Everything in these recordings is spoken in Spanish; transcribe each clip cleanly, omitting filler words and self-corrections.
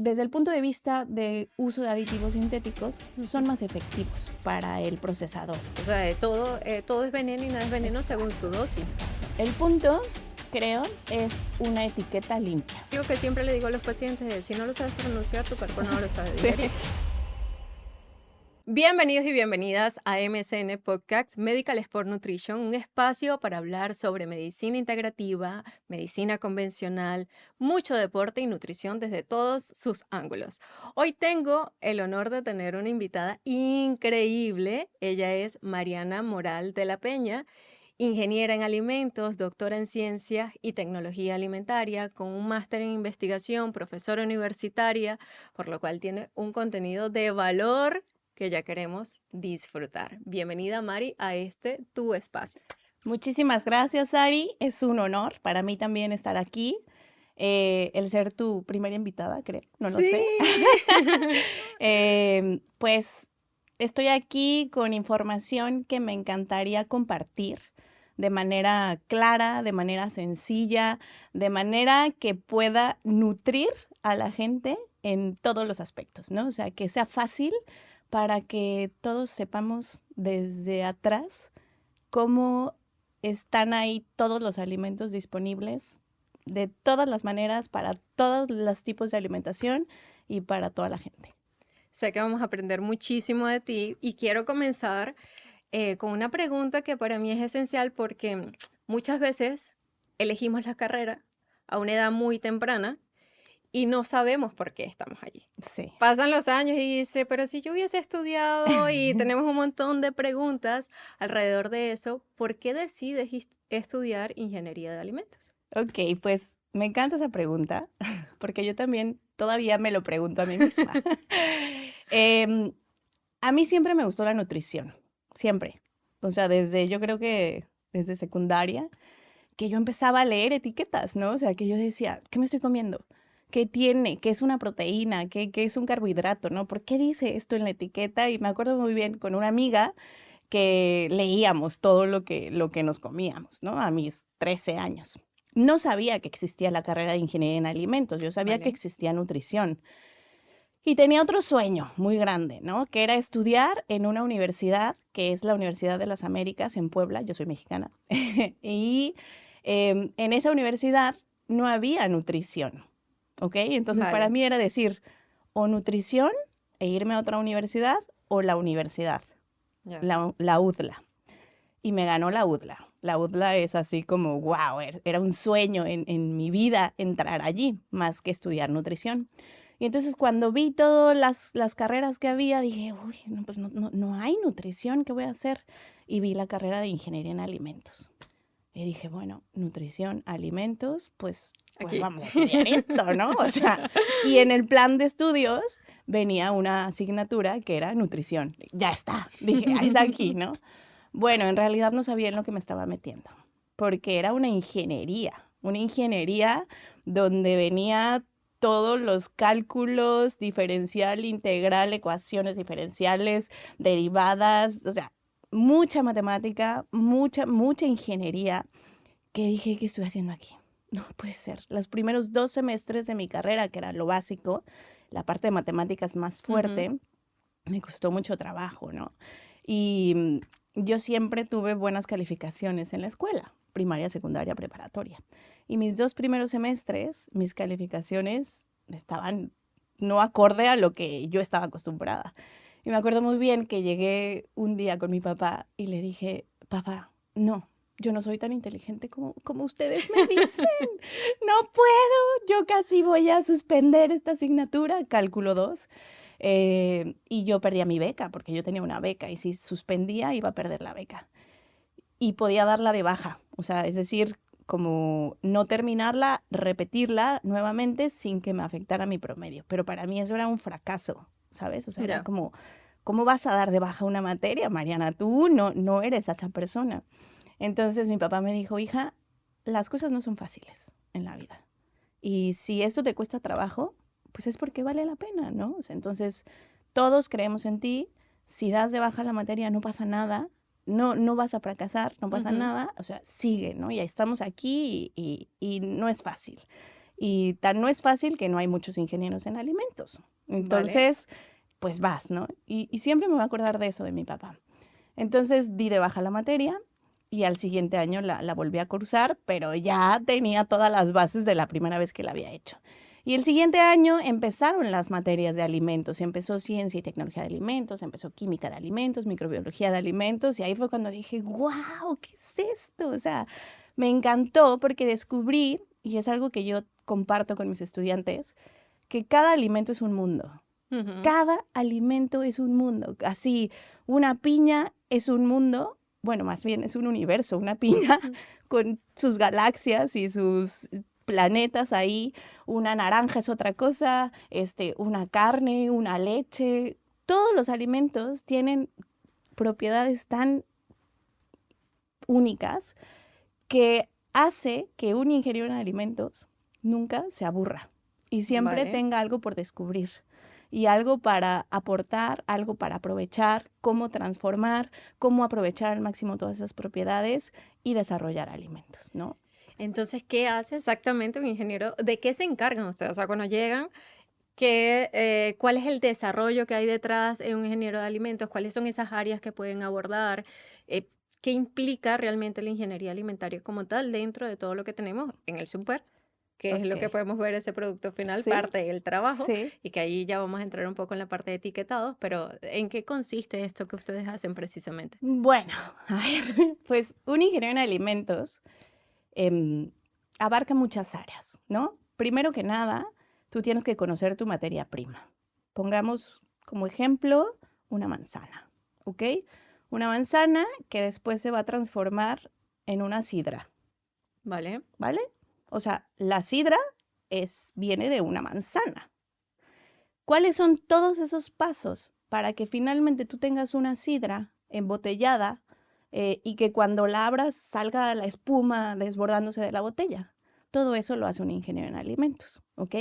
Desde el punto de vista de uso de aditivos sintéticos, son más efectivos para el procesador. O sea, todo es veneno y nada es veneno según su dosis. El punto, creo, es una etiqueta limpia. Lo que siempre le digo a los pacientes es, si no lo sabes pronunciar, tu cuerpo no lo sabe digerir. Bienvenidos y bienvenidas a MSN Podcast Medical Sport Nutrition, un espacio para hablar sobre medicina integrativa, medicina convencional, mucho deporte y nutrición desde todos sus ángulos. Hoy tengo el honor de tener una invitada increíble. Ella es Mariana Moral de la Peña, ingeniera en alimentos, doctora en ciencias y tecnología alimentaria, con un máster en investigación, profesora universitaria, por lo cual tiene un contenido de valor que ya queremos disfrutar. Bienvenida, Mari, a tu espacio. Muchísimas gracias, Ari. Es un honor para mí también estar aquí. El ser tu primera invitada, creo, no lo sé. Pues estoy aquí con información que me encantaría compartir de manera clara, de manera sencilla, de manera que pueda nutrir a la gente en todos los aspectos, ¿no? O sea, que sea fácil para que todos sepamos desde atrás cómo están ahí todos los alimentos disponibles de todas las maneras, para todos los tipos de alimentación y para toda la gente. Sé que vamos a aprender muchísimo de ti y quiero comenzar con una pregunta que para mí es esencial porque muchas veces elegimos la carrera a una edad muy temprana y no sabemos por qué estamos allí. Sí. Pasan los años y dice, pero si yo hubiese estudiado y tenemos un montón de preguntas alrededor de eso, ¿por qué decides estudiar ingeniería de alimentos? Ok, pues me encanta esa pregunta porque yo también todavía me lo pregunto a mí misma. A mí siempre me gustó la nutrición, siempre. O sea, yo creo que desde secundaria, que yo empezaba a leer etiquetas, ¿no? O sea, que yo decía, ¿qué me estoy comiendo? ¿Qué tiene? ¿Qué es una proteína? ¿Qué es un carbohidrato? ¿No? ¿Por qué dice esto en la etiqueta? Y me acuerdo muy bien con una amiga que leíamos todo lo que nos comíamos, ¿no? A mis 13 años. No sabía que existía la carrera de ingeniería en alimentos, yo sabía que ¿Vale? existía nutrición. Y tenía otro sueño muy grande, ¿no? Que era estudiar en una universidad, que es la Universidad de las Américas en Puebla, yo soy mexicana, y en esa universidad no había nutrición, ¿ok? Entonces para Vale, mí era decir, o nutrición e irme a otra universidad, o la universidad, ya. la UDLA. Y me ganó la UDLA. La UDLA es así como, wow, era un sueño en mi vida entrar allí, más que estudiar nutrición. Y entonces cuando vi todas las carreras que había, dije, uy, no, pues no hay nutrición, ¿qué voy a hacer? Y vi la carrera de ingeniería en alimentos. Y dije, bueno, nutrición, alimentos, pues Aquí. vamos a estudiar esto, ¿no? O sea, y en el plan de estudios venía una asignatura que era nutrición. Ya está, dije, ahí está aquí, ¿no? Bueno, en realidad no sabía en lo que me estaba metiendo, porque era una ingeniería donde venía todos los cálculos, diferencial, integral, ecuaciones diferenciales, derivadas, o sea, mucha matemática, mucha ingeniería, que dije, ¿qué estoy haciendo aquí? No puede ser. Los primeros 2 semestres de mi carrera, que era lo básico, la parte de matemáticas más Ujú. fuerte, me costó mucho trabajo, ¿no? Y yo siempre tuve buenas calificaciones en la escuela, primaria, secundaria, preparatoria. Y mis 2 primeros semestres, mis calificaciones estaban no acorde a lo que yo estaba acostumbrada. Y me acuerdo muy bien que llegué un día con mi papá y le dije, papá, no, yo no soy tan inteligente como ustedes me dicen. No puedo, yo casi voy a suspender esta asignatura, cálculo 2. Y yo perdía mi beca, porque yo tenía una beca, y si suspendía iba a perder la beca. Y podía darla de baja, o sea, es decir, como no terminarla, repetirla nuevamente sin que me afectara mi promedio. Pero para mí eso era un fracaso, ¿sabes? O sea, era Ya. como, ¿cómo vas a dar de baja una materia, Mariana? Tú no eres esa persona. Entonces mi papá me dijo, hija, las cosas no son fáciles en la vida. Y si esto te cuesta trabajo, pues es porque vale la pena, ¿no? O sea, entonces, todos creemos en ti. Si das de baja la materia, no pasa nada. No vas a fracasar, no pasa Ujú. nada. O sea, sigue, ¿no? Ya estamos aquí y no es fácil. Y tan no es fácil que no hay muchos ingenieros en alimentos. Vale. Entonces, pues vas, ¿no? Y siempre me voy a acordar de eso de mi papá. Entonces di de baja la materia y al siguiente año la volví a cursar, pero ya tenía todas las bases de la primera vez que la había hecho. Y el siguiente año empezaron las materias de alimentos, empezó ciencia y tecnología de alimentos, empezó química de alimentos, microbiología de alimentos, y ahí fue cuando dije, wow, ¿qué es esto? O sea, me encantó porque descubrí, y es algo que yo comparto con mis estudiantes, que cada alimento es un mundo. Ujú. Cada alimento es un mundo. Así, una piña es un mundo, bueno, más bien es un universo, una piña Mm. con sus galaxias y sus planetas ahí. Una naranja es otra cosa, una carne, una leche. Todos los alimentos tienen propiedades tan únicas que hace que un ingeniero en alimentos nunca se aburra y siempre Vale. tenga algo por descubrir y algo para aportar, algo para aprovechar, cómo transformar, cómo aprovechar al máximo todas esas propiedades y desarrollar alimentos, ¿no? Entonces, ¿qué hace exactamente un ingeniero? ¿De qué se encargan ustedes? O sea, cuando llegan, ¿cuál es el desarrollo que hay detrás en un ingeniero de alimentos? ¿Cuáles son esas áreas que pueden abordar? Eh, ¿Qué implica realmente la ingeniería alimentaria como tal dentro de todo lo que tenemos en el súper? Que es lo que Ok, podemos ver ese producto final, sí, parte del trabajo, sí. y que ahí ya vamos a entrar un poco en la parte de etiquetados, pero ¿en qué consiste esto que ustedes hacen precisamente? Bueno, a ver, pues un ingeniero en alimentos em, abarca muchas áreas, ¿no? Primero que nada, tú tienes que conocer tu materia prima. Pongamos como ejemplo una manzana, ¿ok? Una manzana que después se va a transformar en una sidra, ¿Vale? ¿vale? O sea, la sidra viene de una manzana. ¿Cuáles son todos esos pasos para que finalmente tú tengas una sidra embotellada y que cuando la abras salga la espuma desbordándose de la botella? Todo eso lo hace un ingeniero en alimentos, ¿ok?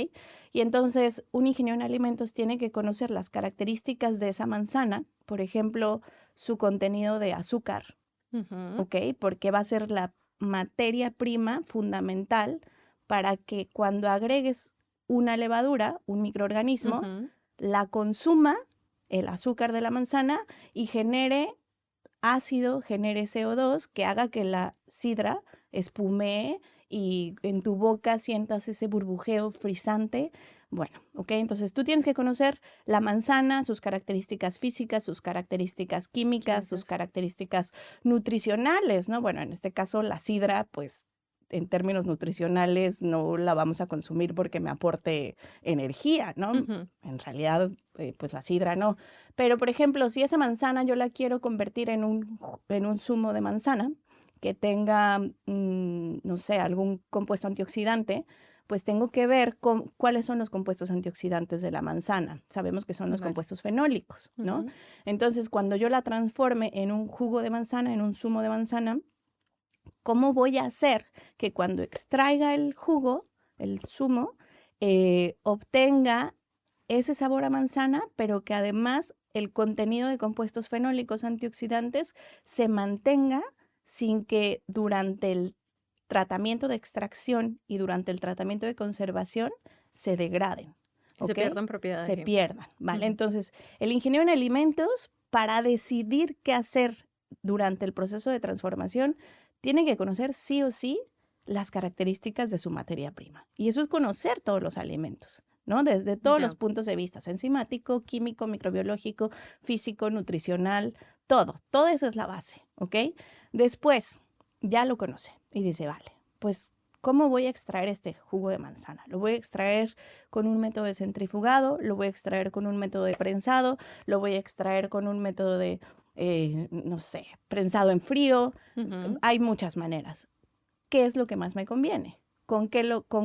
Y entonces un ingeniero en alimentos tiene que conocer las características de esa manzana, por ejemplo, su contenido de azúcar, Ujú, ¿ok? Porque va a ser la materia prima fundamental para que cuando agregues una levadura, un microorganismo, ujú. la consuma el azúcar de la manzana y genere ácido, genere CO2, que haga que la sidra espumee y en tu boca sientas ese burbujeo frisante. Bueno, ¿ok? Entonces tú tienes que conocer la manzana, sus características físicas, sus características químicas, sus Químicas. características nutricionales, ¿no? Bueno, en este caso la sidra, pues en términos nutricionales no la vamos a consumir porque me aporte energía, ¿no? Ujú. En realidad, pues la sidra no. Pero, por ejemplo, si esa manzana yo la quiero convertir en un zumo de manzana que tenga, no sé, algún compuesto antioxidante, pues tengo que ver cuáles son los compuestos antioxidantes de la manzana. Sabemos que son los Vale. compuestos fenólicos, ¿no? Ujú. Entonces, cuando yo la transforme en un jugo de manzana, en un zumo de manzana, ¿cómo voy a hacer que cuando extraiga el jugo, el zumo, obtenga ese sabor a manzana, pero que además el contenido de compuestos fenólicos antioxidantes se mantenga sin que durante el tratamiento de extracción y durante el tratamiento de conservación se degraden, Que se ¿ok? pierdan propiedades Se ahí. pierdan, ¿vale? Ujú. Entonces, el ingeniero en alimentos, para decidir qué hacer durante el proceso de transformación, tiene que conocer sí o sí las características de su materia prima. Y eso es conocer todos los alimentos, ¿no? Desde todos los Ya. puntos de vista, enzimático, químico, microbiológico, físico, nutricional, todo. Toda esa es la base, ¿ok? Después, ya lo conoce y dice, vale, pues, ¿cómo voy a extraer este jugo de manzana? Lo voy a extraer con un método de centrifugado, lo voy a extraer con un método de prensado, lo voy a extraer con un método de, no sé, prensado en frío. Ujú. Hay muchas maneras. ¿Qué es lo que más me conviene? ¿Con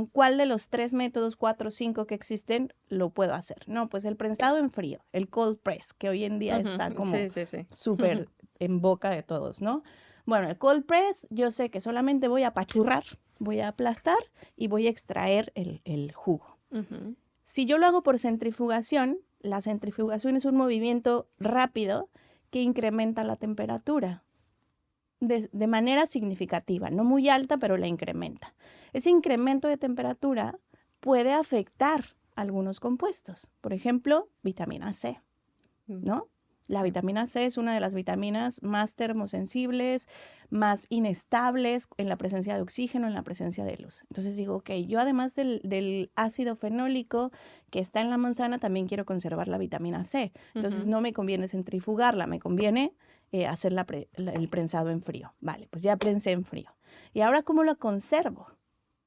cuál de los 3 métodos, 4, 5 que existen lo puedo hacer? No, pues el prensado en frío, el cold press, que hoy en día está Ujú. como Sí, sí, sí. súper en boca de todos, ¿no? Bueno, el cold press, yo sé que solamente voy a apachurrar, voy a aplastar y voy a extraer el jugo. Ujú. Si yo lo hago por centrifugación, la centrifugación es un movimiento rápido que incrementa la temperatura de manera significativa, no muy alta, pero la incrementa. Ese incremento de temperatura puede afectar algunos compuestos. Por ejemplo, vitamina C, Mm, ¿no? La sí. vitamina C es una de las vitaminas más termosensibles, más inestables en la presencia de oxígeno, en la presencia de luz. Entonces digo, ok, yo además del ácido fenólico que está en la manzana, también quiero conservar la vitamina C. Entonces Ujú, no me conviene centrifugarla, me conviene hacer el prensado en frío. Vale, pues ya prensé en frío. ¿Y ahora cómo lo conservo?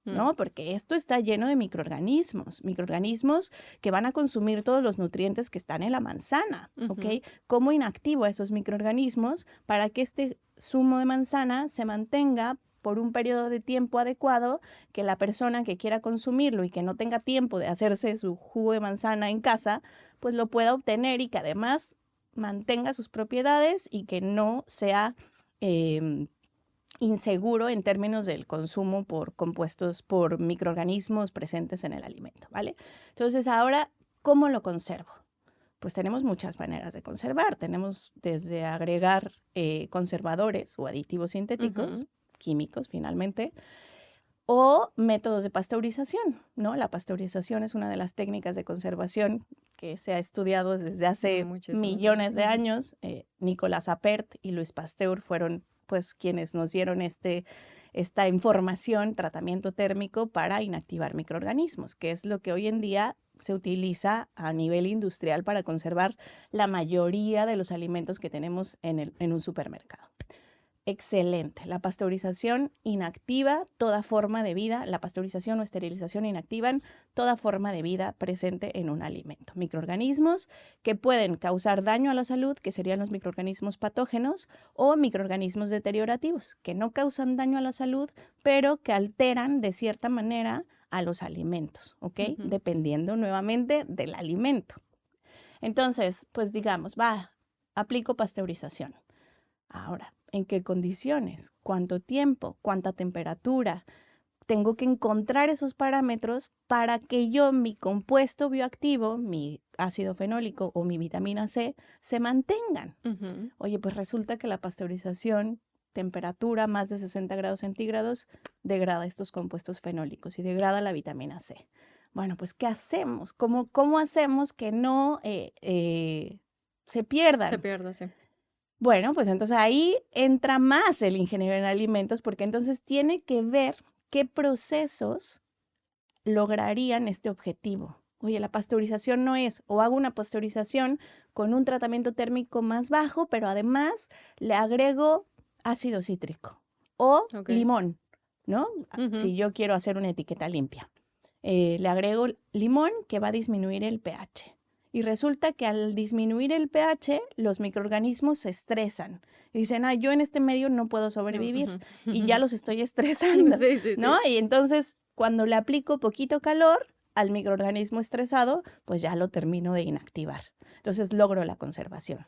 mm, ¿No? Porque esto está lleno de microorganismos que van a consumir todos los nutrientes que están en la manzana, ¿ok? ujú. ¿Cómo inactivo a esos microorganismos para que este zumo de manzana se mantenga por un periodo de tiempo adecuado, que la persona que quiera consumirlo y que no tenga tiempo de hacerse su jugo de manzana en casa, pues lo pueda obtener y que además mantenga sus propiedades y que no sea em, inseguro en términos del consumo por compuestos, por microorganismos presentes en el alimento, ¿vale? Entonces, ahora, ¿cómo lo conservo? Pues tenemos muchas maneras de conservar. Tenemos desde agregar conservadores o aditivos sintéticos, Ujú. químicos finalmente, o métodos de pasteurización, ¿no? La pasteurización es una de las técnicas de conservación que se ha estudiado desde hace Muchísimo tiempo. millones de Ujú. años. Nicolas Appert y Louis Pasteur fueron pues quienes nos dieron esta información, tratamiento térmico para inactivar microorganismos, que es lo que hoy en día se utiliza a nivel industrial para conservar la mayoría de los alimentos que tenemos en un supermercado. Excelente. La pasteurización inactiva toda forma de vida, la pasteurización o esterilización inactivan toda forma de vida presente en un alimento. Microorganismos que pueden causar daño a la salud, que serían los microorganismos patógenos, o microorganismos deteriorativos, que no causan daño a la salud, pero que alteran de cierta manera a los alimentos, ¿ok? Ujú. Dependiendo nuevamente del alimento. Entonces, pues digamos, aplico pasteurización. Ahora, ¿en qué condiciones? ¿Cuánto tiempo? ¿Cuánta temperatura? Tengo que encontrar esos parámetros para que yo, mi compuesto bioactivo, mi ácido fenólico o mi vitamina C, se mantengan. Ujú. Oye, pues resulta que la pasteurización, temperatura más de 60 grados centígrados, degrada estos compuestos fenólicos y degrada la vitamina C. Bueno, pues ¿qué hacemos? ¿Cómo hacemos que no se Se pierdan? pierde, sí. Bueno, pues entonces ahí entra más el ingeniero en alimentos porque entonces tiene que ver qué procesos lograrían este objetivo. Oye, la pasteurización no es, o hago una pasteurización con un tratamiento térmico más bajo, pero además le agrego ácido cítrico o Ok. limón, ¿no? Ujú. Si yo quiero hacer una etiqueta limpia. Le agrego limón que va a disminuir el pH. Y resulta que al disminuir el pH, los microorganismos se estresan. Y dicen, yo en este medio no puedo No, sobrevivir ujú. y ya los estoy estresando, Sí, sí, ¿no? sí. Y entonces, cuando le aplico poquito calor al microorganismo estresado, pues ya lo termino de inactivar. Entonces logro la conservación.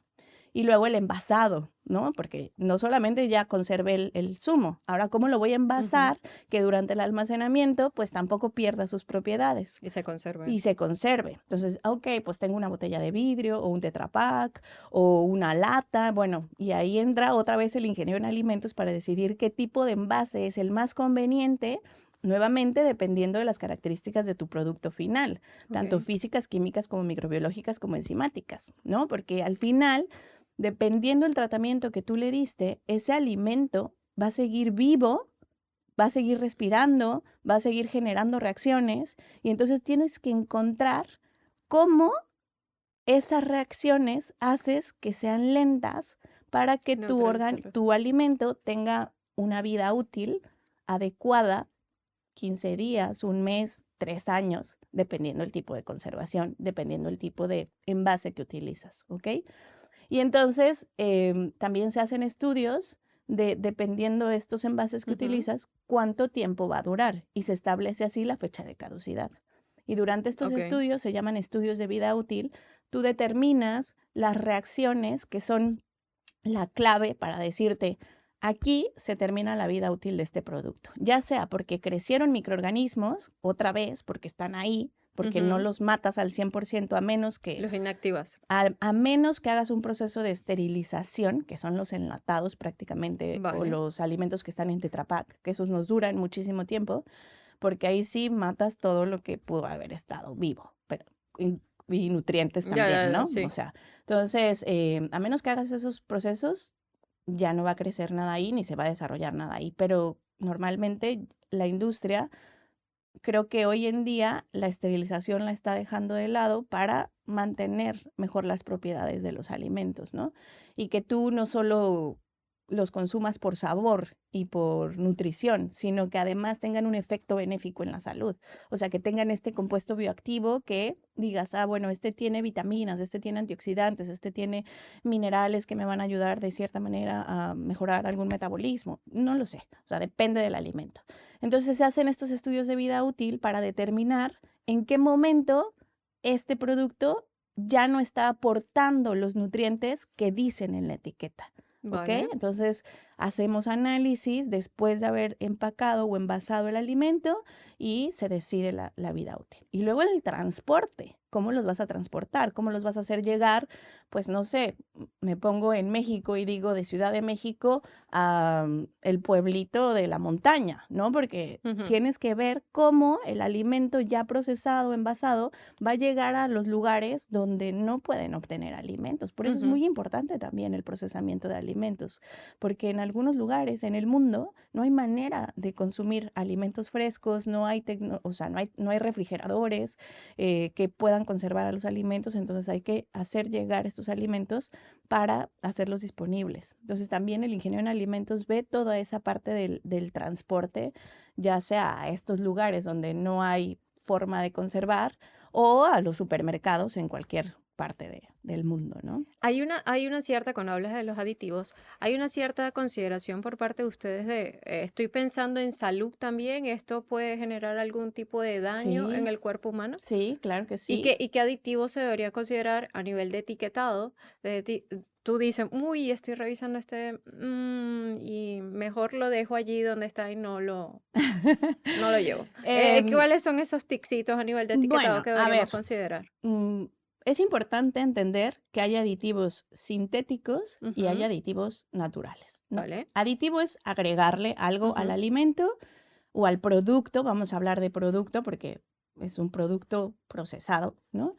Y luego el envasado, ¿no? Porque no solamente ya conservé el zumo, ahora cómo lo voy a Ujú. envasar que durante el almacenamiento pues tampoco pierda sus propiedades Y se conserva. y se conserve. Entonces, ok, pues tengo una botella de vidrio o un Tetra Pak o una lata, bueno, y ahí entra otra vez el ingeniero en alimentos para decidir qué tipo de envase es el más conveniente, nuevamente dependiendo de las características de tu producto final, tanto Ok. físicas, químicas como microbiológicas como enzimáticas, ¿no? Porque al final, dependiendo del tratamiento que tú le diste, ese alimento va a seguir vivo, va a seguir respirando, va a seguir generando reacciones y entonces tienes que encontrar cómo esas reacciones haces que sean lentas para que Neutralizarlo. tu alimento tenga una vida útil adecuada, 15 días, un mes, 3 años, dependiendo el tipo de conservación, dependiendo el tipo de envase que utilizas, ¿ok? Y entonces también se hacen estudios dependiendo de estos envases que Ujú. utilizas, cuánto tiempo va a durar y se establece así la fecha de caducidad. Y durante estos Ok. estudios, se llaman estudios de vida útil, tú determinas las reacciones que son la clave para decirte, aquí se termina la vida útil de este producto, ya sea porque crecieron microorganismos, otra vez, porque están ahí, porque no Ujú. los matas al 100% a menos que Los inactivas. a menos que hagas un proceso de esterilización, que son los enlatados prácticamente, o Vale. los alimentos que están en Tetra Pak, que esos nos duran muchísimo tiempo, porque ahí sí matas todo lo que pudo haber estado vivo, pero y nutrientes Ya, también, ya, ya, ¿no? O sí. sea, entonces, a menos que hagas esos procesos, ya no va a crecer nada ahí ni se va a desarrollar nada ahí, pero normalmente la industria, creo que hoy en día la esterilización la está dejando de lado para mantener mejor las propiedades de los alimentos, ¿no? Y que tú no solo los consumas por sabor y por nutrición, sino que además tengan un efecto benéfico en la salud. O sea, que tengan este compuesto bioactivo que digas, ah, bueno, este tiene vitaminas, este tiene antioxidantes, este tiene minerales que me van a ayudar de cierta manera a mejorar algún metabolismo. No lo sé, o sea, depende del alimento. Entonces se hacen estos estudios de vida útil para determinar en qué momento este producto ya no está aportando los nutrientes que dicen en la etiqueta. ¿Ok? Vale. Entonces hacemos análisis después de haber empacado o envasado el alimento y se decide la vida útil. Y luego el transporte, ¿cómo los vas a transportar? ¿Cómo los vas a hacer llegar? Pues no sé, me pongo en México y digo de Ciudad de México a el pueblito de la montaña, ¿no? Porque Ujú, tienes que ver cómo el alimento ya procesado, envasado, va a llegar a los lugares donde no pueden obtener alimentos. Por eso es ujú. muy importante también el procesamiento de alimentos, porque en algunos lugares en el mundo no hay manera de consumir alimentos frescos, no hay o sea, no hay refrigeradores que puedan conservar a los alimentos, entonces hay que hacer llegar estos alimentos para hacerlos disponibles. Entonces también el ingeniero en alimentos ve toda esa parte del transporte, ya sea a estos lugares donde no hay forma de conservar o a los supermercados en cualquier parte del mundo, ¿no? Hay una cierta, cuando hablas de los aditivos, hay una cierta consideración por parte de ustedes de, estoy pensando en salud también, ¿esto puede generar algún tipo de daño en Sí, el cuerpo humano? sí, claro que ¿Y sí. qué aditivos se debería considerar a nivel de etiquetado? Tú dices, uy, estoy revisando y mejor lo dejo allí donde está y no lo llevo. Em, ¿Cuáles son esos ticsitos a nivel de etiquetado bueno, que a ver, deberíamos considerar? mm, es importante entender que hay aditivos sintéticos y hay Ujú, aditivos naturales, ¿no? ¿vale? Aditivo es agregarle algo al Ujú, alimento o al producto, vamos a hablar de producto porque es un producto procesado, ¿no?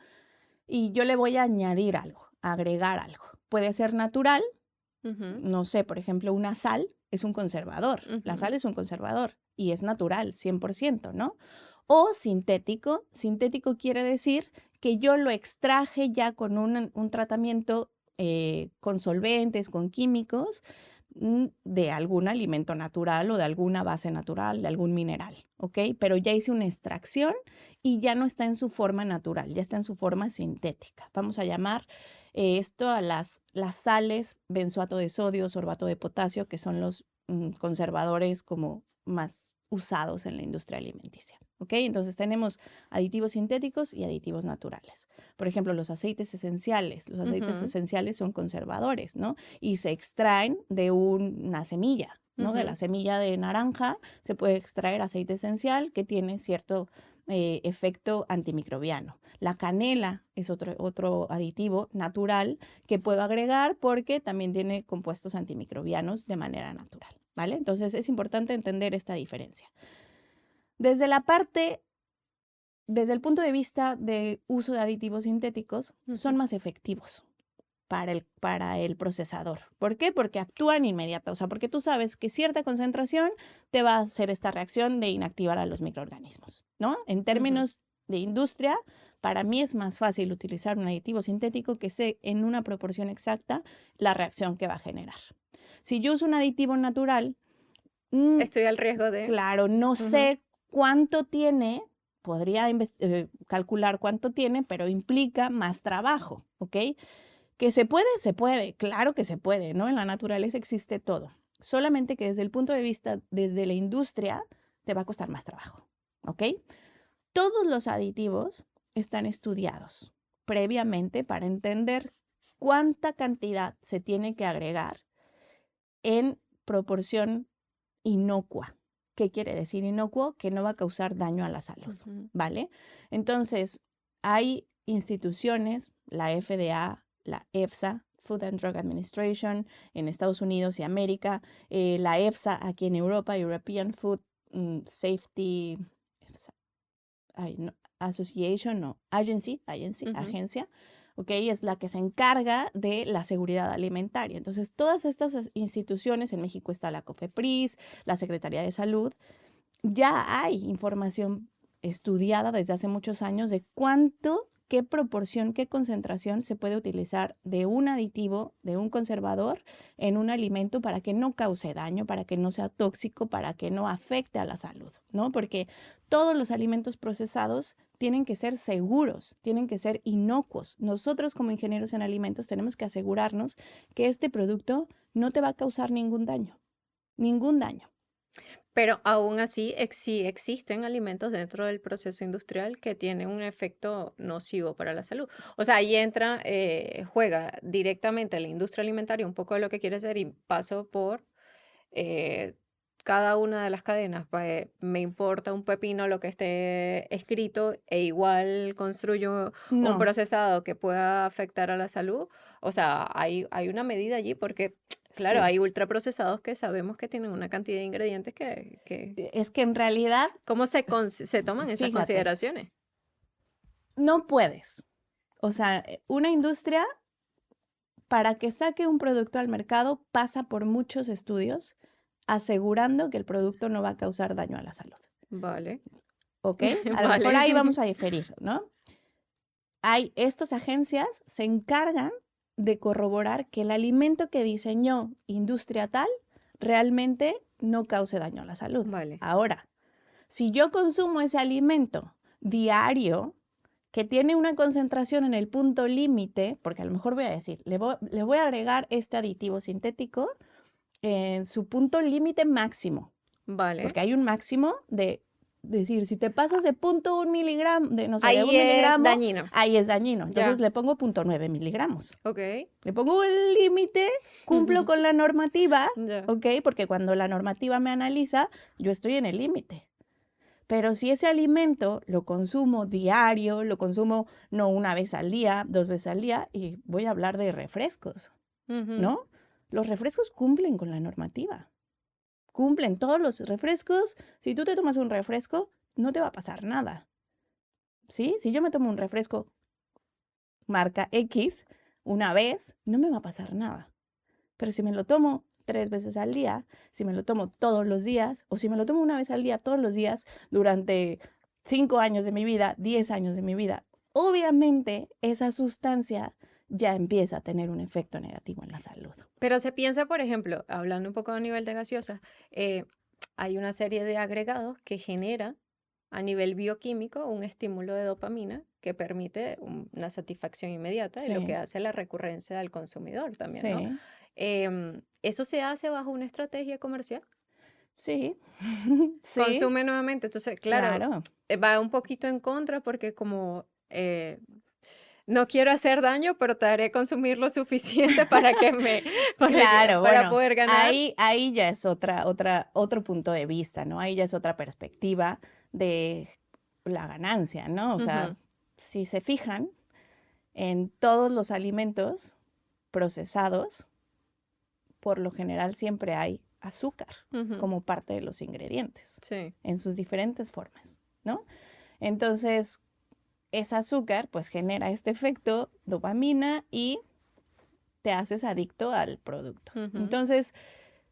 Y yo le voy a añadir algo, agregar algo. Puede ser natural, ujú, no sé, por ejemplo, una sal es un conservador. La ujú. sal es un conservador y es natural, 100%, ¿no? O sintético. Sintético quiere decir que yo lo extraje ya con un tratamiento con solventes, con químicos, de algún alimento natural o de alguna base natural, de algún mineral, ¿ok? Pero ya hice una extracción y ya no está en su forma natural, ya está en su forma sintética. Vamos a llamar esto a las sales, benzoato de sodio, sorbato de potasio, que son los conservadores como más usados en la industria alimenticia. ¿Ok? Entonces tenemos aditivos sintéticos y aditivos naturales. Por ejemplo, los aceites esenciales. Los aceites Ujú, esenciales son conservadores, ¿no? Y se extraen de una semilla, ¿no? De la ujú, semilla de naranja se puede extraer aceite esencial que tiene cierto efecto antimicrobiano. La canela es otro aditivo natural que puedo agregar porque también tiene compuestos antimicrobianos de manera natural, ¿vale? Entonces es importante entender esta diferencia. Desde la parte, desde el punto de vista de uso de aditivos sintéticos, son ujú. más efectivos para el procesador. ¿Por qué? Porque actúan inmediata, o sea, porque tú sabes que cierta concentración te va a hacer esta reacción de inactivar a los microorganismos, ¿no? En Ujú, términos de industria, para mí es más fácil utilizar un aditivo sintético que sé en una proporción exacta la reacción que va a generar. Si yo uso un aditivo natural, mm, estoy al riesgo de... claro, no Ujú, sé cuánto tiene, podría calcular cuánto tiene, pero implica más trabajo, ¿ok? Que se puede, claro que se puede, ¿no? En la naturaleza existe todo. Solamente que desde el punto de vista, desde la industria, te va a costar más trabajo, ¿ok? Todos los aditivos están estudiados previamente para entender cuánta cantidad se tiene que agregar en proporción inocua. ¿Qué quiere decir inocuo? Que no va a causar daño a la salud, ujú. ¿vale? Entonces, hay instituciones, la FDA, la EFSA, Food and Drug Administration en Estados Unidos y América, la EFSA aquí en Europa, European Food Safety Association, no, Agency, Ujú. agencia, ¿ok? Es la que se encarga de la seguridad alimentaria. Entonces, todas estas instituciones, en México está la COFEPRIS, la Secretaría de Salud, ya hay información estudiada desde hace muchos años de cuánto, qué proporción, qué concentración se puede utilizar de un aditivo, de un conservador en un alimento para que no cause daño, para que no sea tóxico, para que no afecte a la salud, ¿no? Porque todos los alimentos procesados tienen que ser seguros, tienen que ser inocuos. Nosotros como ingenieros en alimentos tenemos que asegurarnos que este producto no te va a causar ningún daño, ningún daño. Pero aún así, sí existen alimentos dentro del proceso industrial que tienen un efecto nocivo para la salud. O sea, ahí entra, juega directamente la industria alimentaria un poco de lo que quiere ser y paso por eh, cada una de las cadenas. Pues me importa un pepino lo que esté escrito e igual construyo un No, procesado que pueda afectar a la salud. O sea, hay una medida allí porque, claro, sí. hay ultraprocesados que sabemos que tienen una cantidad de ingredientes que Es que en realidad, ¿cómo se toman esas fíjate, consideraciones? no puedes. O sea, una industria, para que saque un producto al mercado, pasa por muchos estudios asegurando que el producto no va a causar daño a la salud. Vale, ¿Ok? A lo mejor vale. ahí vamos a diferir, ¿no? Estas agencias se encargan de corroborar que el alimento que diseñó industria tal realmente no cause daño a la salud. Vale. Ahora, si yo consumo ese alimento diario, que tiene una concentración en el punto límite, porque a lo mejor voy a decir, le voy a agregar este aditivo sintético en su punto límite máximo, Vale. porque hay un máximo de decir, si te pasas de punto un miligramo, de no sé, de Ahí un es miligramo, dañino. ahí es dañino. Entonces Ya. le pongo punto 9 miligramos. Ok. Le pongo un límite, cumplo con la normativa, Ya. ¿ok? Porque cuando la normativa me analiza, yo estoy en el límite. Pero si ese alimento lo consumo diario, lo consumo no una vez al día, 2 veces al día, y voy a hablar de refrescos, Ujú. ¿no? Los refrescos cumplen con la normativa. Cumplen todos los refrescos. Si tú te tomas un refresco, no te va a pasar nada, ¿sí? Si yo me tomo un refresco marca X una vez, no me va a pasar nada. Pero si me lo tomo 3 veces al día, si me lo tomo todos los días, o si me lo tomo una vez al día todos los días durante 5 años de mi vida, 10 años de mi vida, obviamente esa sustancia ya empieza a tener un efecto negativo en la salud. Pero se piensa, por ejemplo, hablando un poco a nivel de gaseosa, hay una serie de agregados que genera a nivel bioquímico un estímulo de dopamina que permite una satisfacción inmediata y lo que Sí, hace la recurrencia del consumidor también, ¿no? sí, ¿Eso se hace bajo una estrategia comercial? sí, sí, Consume nuevamente. Entonces, claro, claro. va un poquito en contra porque como no quiero hacer daño, pero te haré consumir lo suficiente para que Claro, para bueno, poder ganar. ahí ya es otro punto de vista, ¿no? Ahí ya es otra perspectiva de la ganancia, ¿no? O sea, Ujú, si se fijan en todos los alimentos procesados, por lo general siempre hay azúcar ujú, como parte de los ingredientes, sí. en sus diferentes formas, ¿no? Entonces, ese azúcar pues genera este efecto dopamina y te haces adicto al producto. Ujú. Entonces,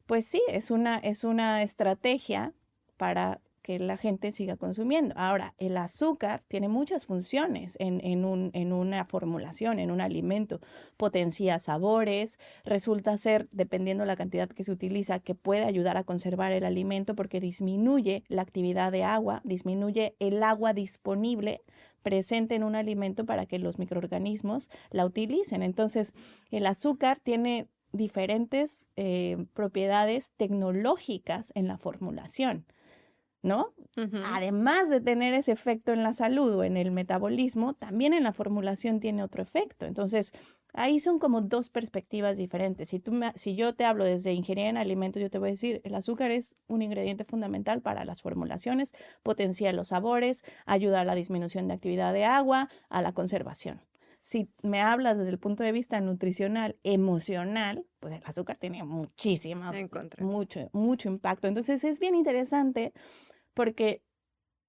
pues sí, es una estrategia para que la gente siga consumiendo. Ahora, el azúcar tiene muchas funciones en una formulación, en un alimento. Potencia sabores, resulta ser, dependiendo la cantidad que se utiliza, que puede ayudar a conservar el alimento porque disminuye la actividad de agua, disminuye el agua disponible presente en un alimento para que los microorganismos la utilicen. Entonces, el azúcar tiene diferentes propiedades tecnológicas en la formulación, ¿no? Ujú. Además de tener ese efecto en la salud o en el metabolismo, también en la formulación tiene otro efecto. Entonces, ahí son como dos perspectivas diferentes. Si yo te hablo desde ingeniería en alimentos, yo te voy a decir, el azúcar es un ingrediente fundamental para las formulaciones, potencia los sabores, ayuda a la disminución de actividad de agua, a la conservación. Si me hablas desde el punto de vista nutricional, emocional, pues el azúcar tiene En muchísimas, contra. mucho, mucho impacto. Entonces es bien interesante porque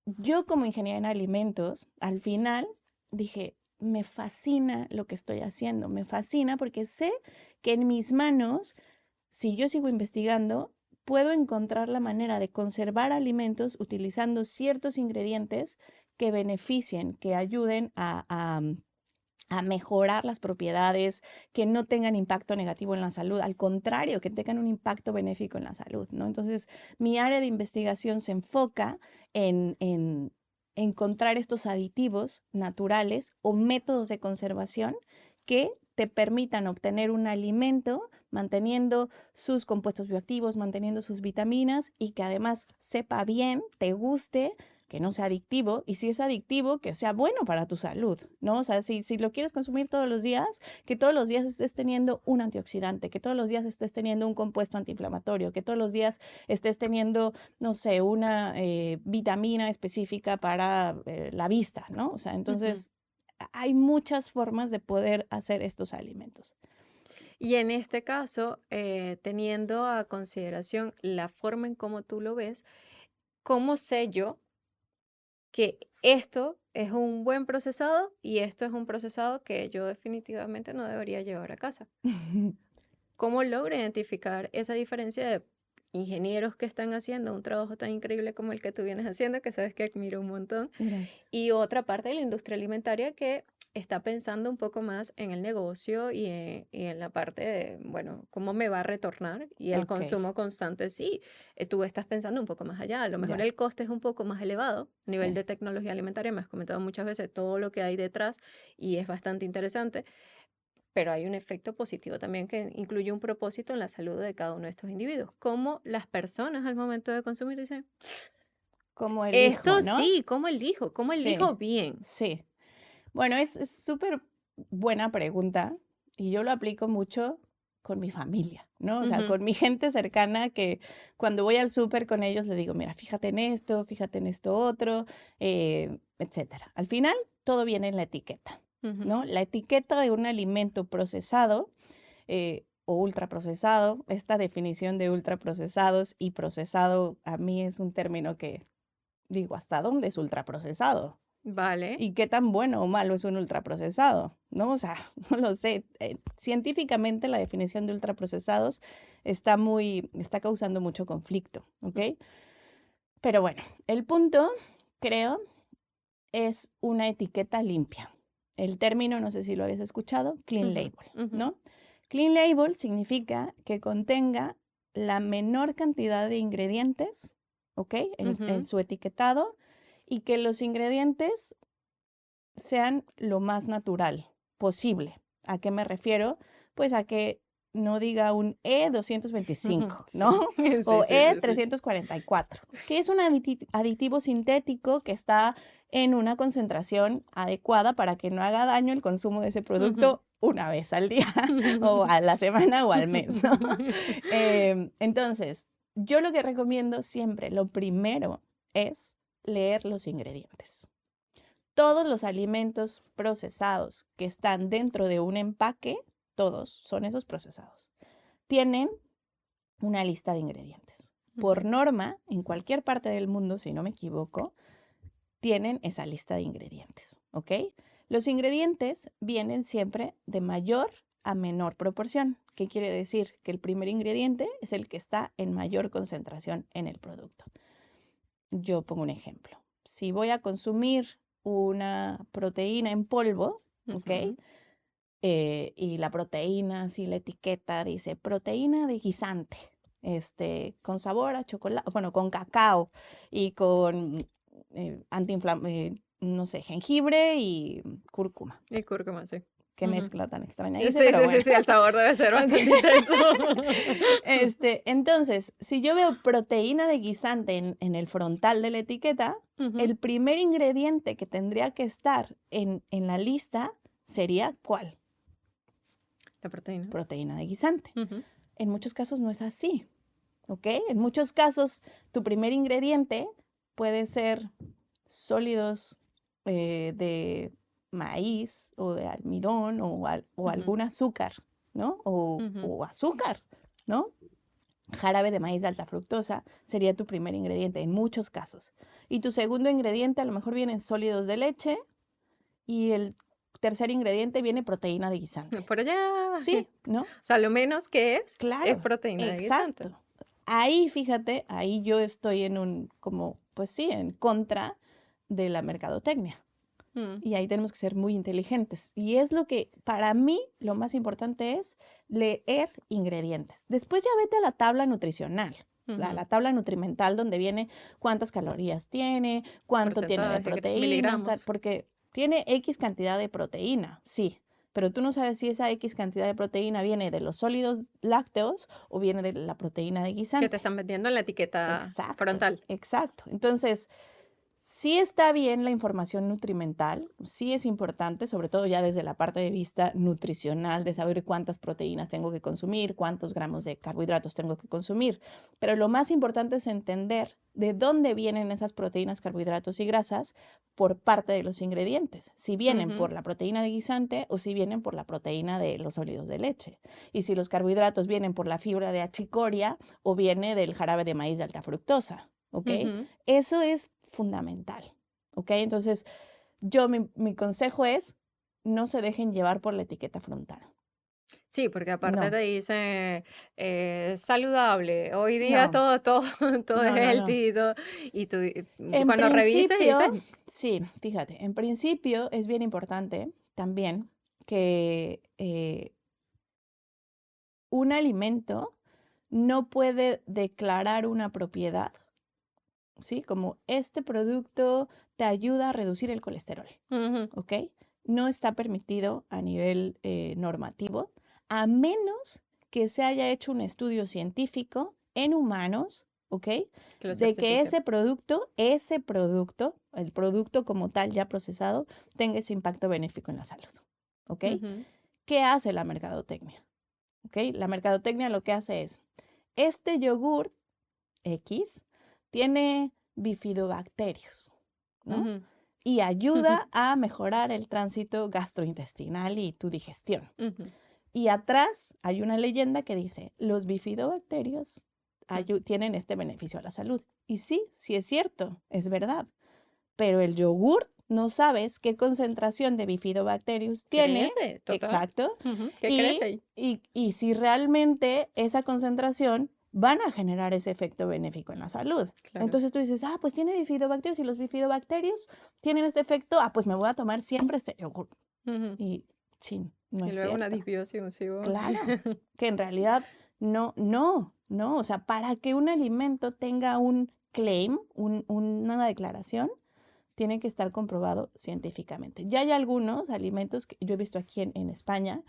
yo como ingeniera en alimentos, al final dije, me fascina lo que estoy haciendo, me fascina porque sé que en mis manos, si yo sigo investigando, puedo encontrar la manera de conservar alimentos utilizando ciertos ingredientes que beneficien, que ayuden a mejorar las propiedades, que no tengan impacto negativo en la salud, al contrario, que tengan un impacto benéfico en la salud, ¿no? Entonces, mi área de investigación se enfoca en encontrar estos aditivos naturales o métodos de conservación que te permitan obtener un alimento manteniendo sus compuestos bioactivos, manteniendo sus vitaminas y que además sepa bien, te guste, que no sea adictivo, y si es adictivo, que sea bueno para tu salud, ¿no? O sea, si lo quieres consumir todos los días, que todos los días estés teniendo un antioxidante, que todos los días estés teniendo un compuesto antiinflamatorio, que todos los días estés teniendo, no sé, una vitamina específica para la vista, ¿no? O sea, Ujú. entonces hay muchas formas de poder hacer estos alimentos. Y en este caso, teniendo a consideración la forma en cómo tú lo ves, ¿cómo sé yo que esto es un buen procesado y esto es un procesado que yo definitivamente no debería llevar a casa? ¿Cómo logro identificar esa diferencia de ingenieros que están haciendo un trabajo tan increíble como el que tú vienes haciendo, que sabes que admiro un montón, Gracias. y otra parte de la industria alimentaria que está pensando un poco más en el negocio y en la parte de, bueno, cómo me va a retornar y el Ok, consumo constante? Sí, tú estás pensando un poco más allá. A lo mejor ya, el coste es un poco más elevado a nivel sí. de tecnología alimentaria. Me has comentado muchas veces todo lo que hay detrás y es bastante interesante, pero hay un efecto positivo también que incluye un propósito en la salud de cada uno de estos individuos. Cómo las personas al momento de consumir dicen, Como elijo, esto ¿no? sí, cómo Sí, elijo bien. sí. Bueno, es súper buena pregunta y yo lo aplico mucho con mi familia, ¿no? O sea, Ujú. con mi gente cercana que cuando voy al súper con ellos les digo, mira, fíjate en esto otro, etcétera. Al final, todo viene en la etiqueta, Ujú. ¿no? La etiqueta de un alimento procesado o ultraprocesado, esta definición de ultraprocesados y procesado a mí es un término que digo, ¿hasta dónde es ultraprocesado? Vale, ¿Y qué tan bueno o malo es un ultraprocesado? ¿No? O sea, no lo sé. Científicamente la definición de ultraprocesados está causando mucho conflicto, ¿ok? Pero bueno, el punto, creo, es una etiqueta limpia. El término, no sé si lo habías escuchado, clean ujú, label, ujú, ¿no? Clean label significa que contenga la menor cantidad de ingredientes, ¿ok? En ujú. su etiquetado y que los ingredientes sean lo más natural posible. ¿A qué me refiero? Pues a que no diga un E225, Sí, ¿no? sí, O sí, sí, sí. E344, que es un aditivo sintético que está en una concentración adecuada para que no haga daño el consumo de ese Ujú. producto una vez al día o a la semana o al mes, ¿no? Entonces, yo lo que recomiendo siempre, lo primero es leer los ingredientes. Todos los alimentos procesados que están dentro de un empaque, todos son esos procesados, tienen una lista de ingredientes. Por Ok. norma, en cualquier parte del mundo, si no me equivoco, tienen esa lista de ingredientes, ¿ok? Los ingredientes vienen siempre de mayor a menor proporción. ¿Qué quiere decir? Que el primer ingrediente es el que está en mayor concentración en el producto. Yo pongo un ejemplo. Si voy a consumir una proteína en polvo, ¿ok? Ujú. Y la proteína, si la etiqueta dice proteína de guisante, con sabor a chocolate, bueno, con cacao y con no sé, jengibre y cúrcuma. Y cúrcuma, sí. Qué Ujú. mezcla tan extraña hice, Sí, pero sí, sí, bueno. sí, el sabor debe ser Ok. bastante intenso. Entonces, si yo veo proteína de guisante en el frontal de la etiqueta, Ujú. el primer ingrediente que tendría que estar en la lista sería ¿cuál? La proteína. Proteína de guisante. Ujú. En muchos casos no es así, ¿ok? En muchos casos, tu primer ingrediente puede ser sólidos de maíz o de almidón o Ujú. algún azúcar, ¿no? Ujú. O azúcar, ¿no? Jarabe de maíz de alta fructosa sería tu primer ingrediente en muchos casos. Y tu segundo ingrediente a lo mejor vienen sólidos de leche y el tercer ingrediente viene proteína de guisante. Por allá. Sí, ¿no? O sea, lo menos que es Claro, proteína de guisante. exacto. Ahí, fíjate, ahí yo estoy en pues sí, en contra de la mercadotecnia. Mm, Y ahí tenemos que ser muy inteligentes. Y es lo que, para mí, lo más importante es leer ingredientes. Después ya vete a la tabla nutricional, la ujú. tabla nutrimental donde viene cuántas calorías tiene, cuánto tiene de Porcentaje, proteínas, miligramos. porque tiene X cantidad de proteína, sí, pero tú no sabes si esa X cantidad de proteína viene de los sólidos lácteos o viene de la proteína de Que te guisante. están vendiendo en la etiqueta Exacto, frontal. exacto. Entonces, sí está bien la información nutrimental, sí es importante, sobre todo ya desde la parte de vista nutricional, de saber cuántas proteínas tengo que consumir, cuántos gramos de carbohidratos tengo que consumir, pero lo más importante es entender de dónde vienen esas proteínas, carbohidratos y grasas por parte de los ingredientes, si vienen Ujú. por la proteína de guisante o si vienen por la proteína de los sólidos de leche, y si los carbohidratos vienen por la fibra de achicoria o viene del jarabe de maíz de alta fructosa, ¿ok? Ujú. Eso es fundamental, ¿ok? Entonces, mi consejo es, no se dejen llevar por la etiqueta frontal. Sí, porque aparte te No, dice saludable. Hoy día no, todo es no, no, no. healthy y tú En cuando revisas dices, principio, sí, fíjate, en principio es bien importante también que un alimento no puede declarar una propiedad, ¿sí? Como este producto te ayuda a reducir el colesterol. ujú, ¿Ok? No está permitido a nivel normativo, a menos que se haya hecho un estudio científico en humanos, ¿ok? que lo De que certifique. el producto como tal ya procesado, tenga ese impacto benéfico en la salud, ¿ok? Ujú, ¿Qué hace la mercadotecnia? ¿Ok? La mercadotecnia lo que hace es, este yogur X tiene bifidobacterios, ¿no? ujú, Y ayuda a mejorar el tránsito gastrointestinal y tu digestión. ujú, Y atrás hay una leyenda que dice, los bifidobacterios ujú. tienen este beneficio a la salud. Y sí, sí es cierto, es verdad. Pero el yogur no sabes qué concentración de bifidobacterios tiene, Crece, total. exacto, Ujú, ¿qué y, crece ahí? y si realmente esa concentración van a generar ese efecto benéfico en la salud. Claro. Entonces tú dices, pues tiene bifidobacterios y los bifidobacterios tienen este efecto, pues me voy a tomar siempre este yogur. Ujú. Y chin, no Y es luego una cierto. disbiosis, un SIBO. Claro, que en realidad no, o sea, para que un alimento tenga un claim, una declaración, tiene que estar comprobado científicamente. Ya hay algunos alimentos que yo he visto aquí en España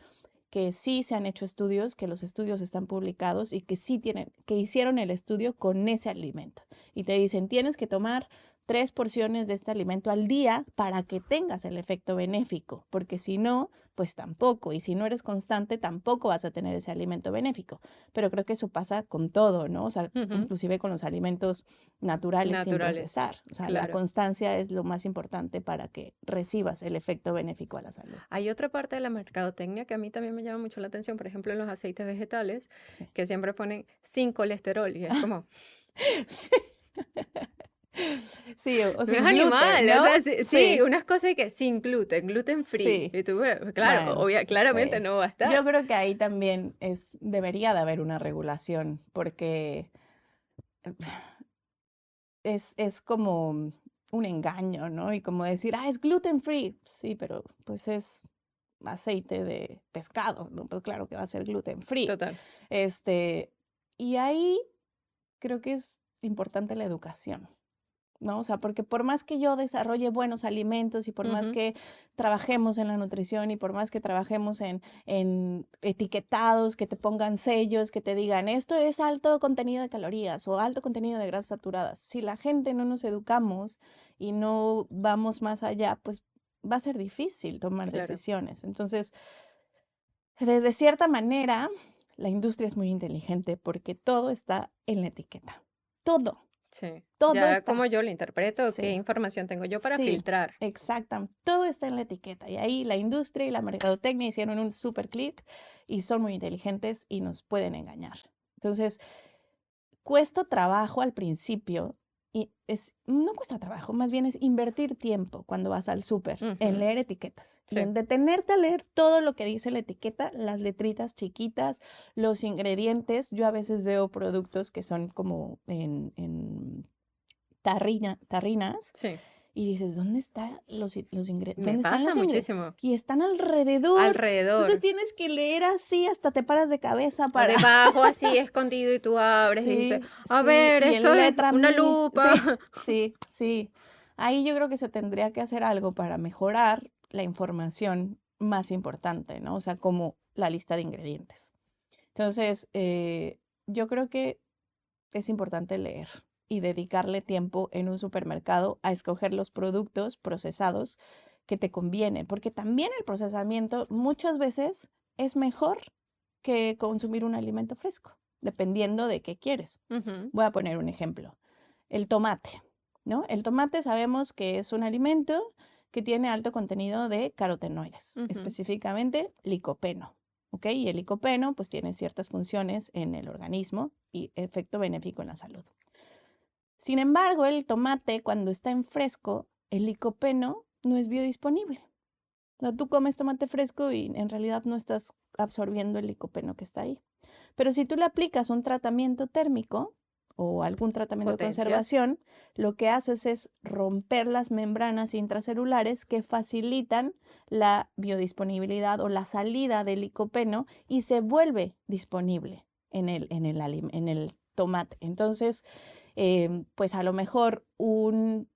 que sí se han hecho estudios, que los estudios están publicados y que sí que hicieron el estudio con ese alimento. Y te dicen, tienes que tomar 3 porciones de este alimento al día para que tengas el efecto benéfico, porque si no, pues tampoco. Y si no eres constante, tampoco vas a tener ese alimento benéfico. Pero creo que eso pasa con todo, ¿no? O sea, Ujú. inclusive con los alimentos naturales sin Naturales, procesar. O sea, la claro. constancia es lo más importante para que recibas el efecto benéfico a la salud. Hay otra parte de la mercadotecnia que a mí también me llama mucho la atención, por ejemplo, en los aceites vegetales, Sí. que siempre ponen sin colesterol y es como, Sí, o no es sin gluten, animal, o ¿no? sea, sí, sí, Sí, unas cosas que sin gluten, gluten free. sí. Y tú, bueno, claro, Bueno, claramente sí. no va a Yo estar. creo que ahí también debería de haber una regulación, porque es como un engaño, ¿no? Y como decir, es gluten free. Sí, pero pues es aceite de pescado, ¿no? Pues claro que va a ser gluten free. Total. Este, y ahí creo que es importante la educación. ¿No? O sea, porque por más que yo desarrolle buenos alimentos y por más Ujú, que trabajemos en la nutrición y por más que trabajemos en etiquetados, que te pongan sellos, que te digan esto es alto contenido de calorías o alto contenido de grasas saturadas, si la gente no nos educamos y no vamos más allá, pues va a ser difícil tomar claro. decisiones. Entonces, de cierta manera, la industria es muy inteligente porque todo está en la etiqueta. Todo, Sí. todo Ya como está. yo lo interpreto, qué Sí. información tengo yo para Sí, filtrar. exactamente. Todo está en la etiqueta. Y ahí la industria y la mercadotecnia hicieron un super clic y son muy inteligentes y nos pueden engañar. Entonces, cuesta trabajo al principio, y no cuesta trabajo, más bien es invertir tiempo cuando vas al súper en Ujú, leer etiquetas y sí. en detenerte a leer todo lo que dice la etiqueta, las letritas chiquitas, los ingredientes. Yo a veces veo productos que son como en tarrinas Sí, y dices, ¿dónde están me dónde están pasa los ingredientes? muchísimo. Y están alrededor. Entonces Alrededor. tienes que leer así hasta te paras de cabeza O para... debajo, así escondido, y tú abres y dices, Sí, a sí, ver, y esto en es letra una sí, lupa. sí, sí. Ahí yo creo que se tendría que hacer algo para mejorar la información más importante, ¿no? O sea, como la lista de ingredientes. Entonces, yo creo que es importante leer y dedicarle tiempo en un supermercado a escoger los productos procesados que te convienen, porque también el procesamiento muchas veces es mejor que consumir un alimento fresco, dependiendo de qué quieres. Ujú, Voy a poner un ejemplo. El tomate, ¿no? El tomate sabemos que es un alimento que tiene alto contenido de carotenoides, ujú. específicamente licopeno, ¿ok? Y el licopeno pues tiene ciertas funciones en el organismo y efecto benéfico en la salud. Sin embargo, el tomate cuando está en fresco, el licopeno no es biodisponible. O sea, tú comes tomate fresco y en realidad no estás absorbiendo el licopeno que está ahí. Pero si tú le aplicas un tratamiento térmico o algún tratamiento de Potencias. conservación, lo que haces es romper las membranas intracelulares que facilitan la biodisponibilidad o la salida del licopeno y se vuelve disponible en el tomate. Entonces, pues a lo mejor un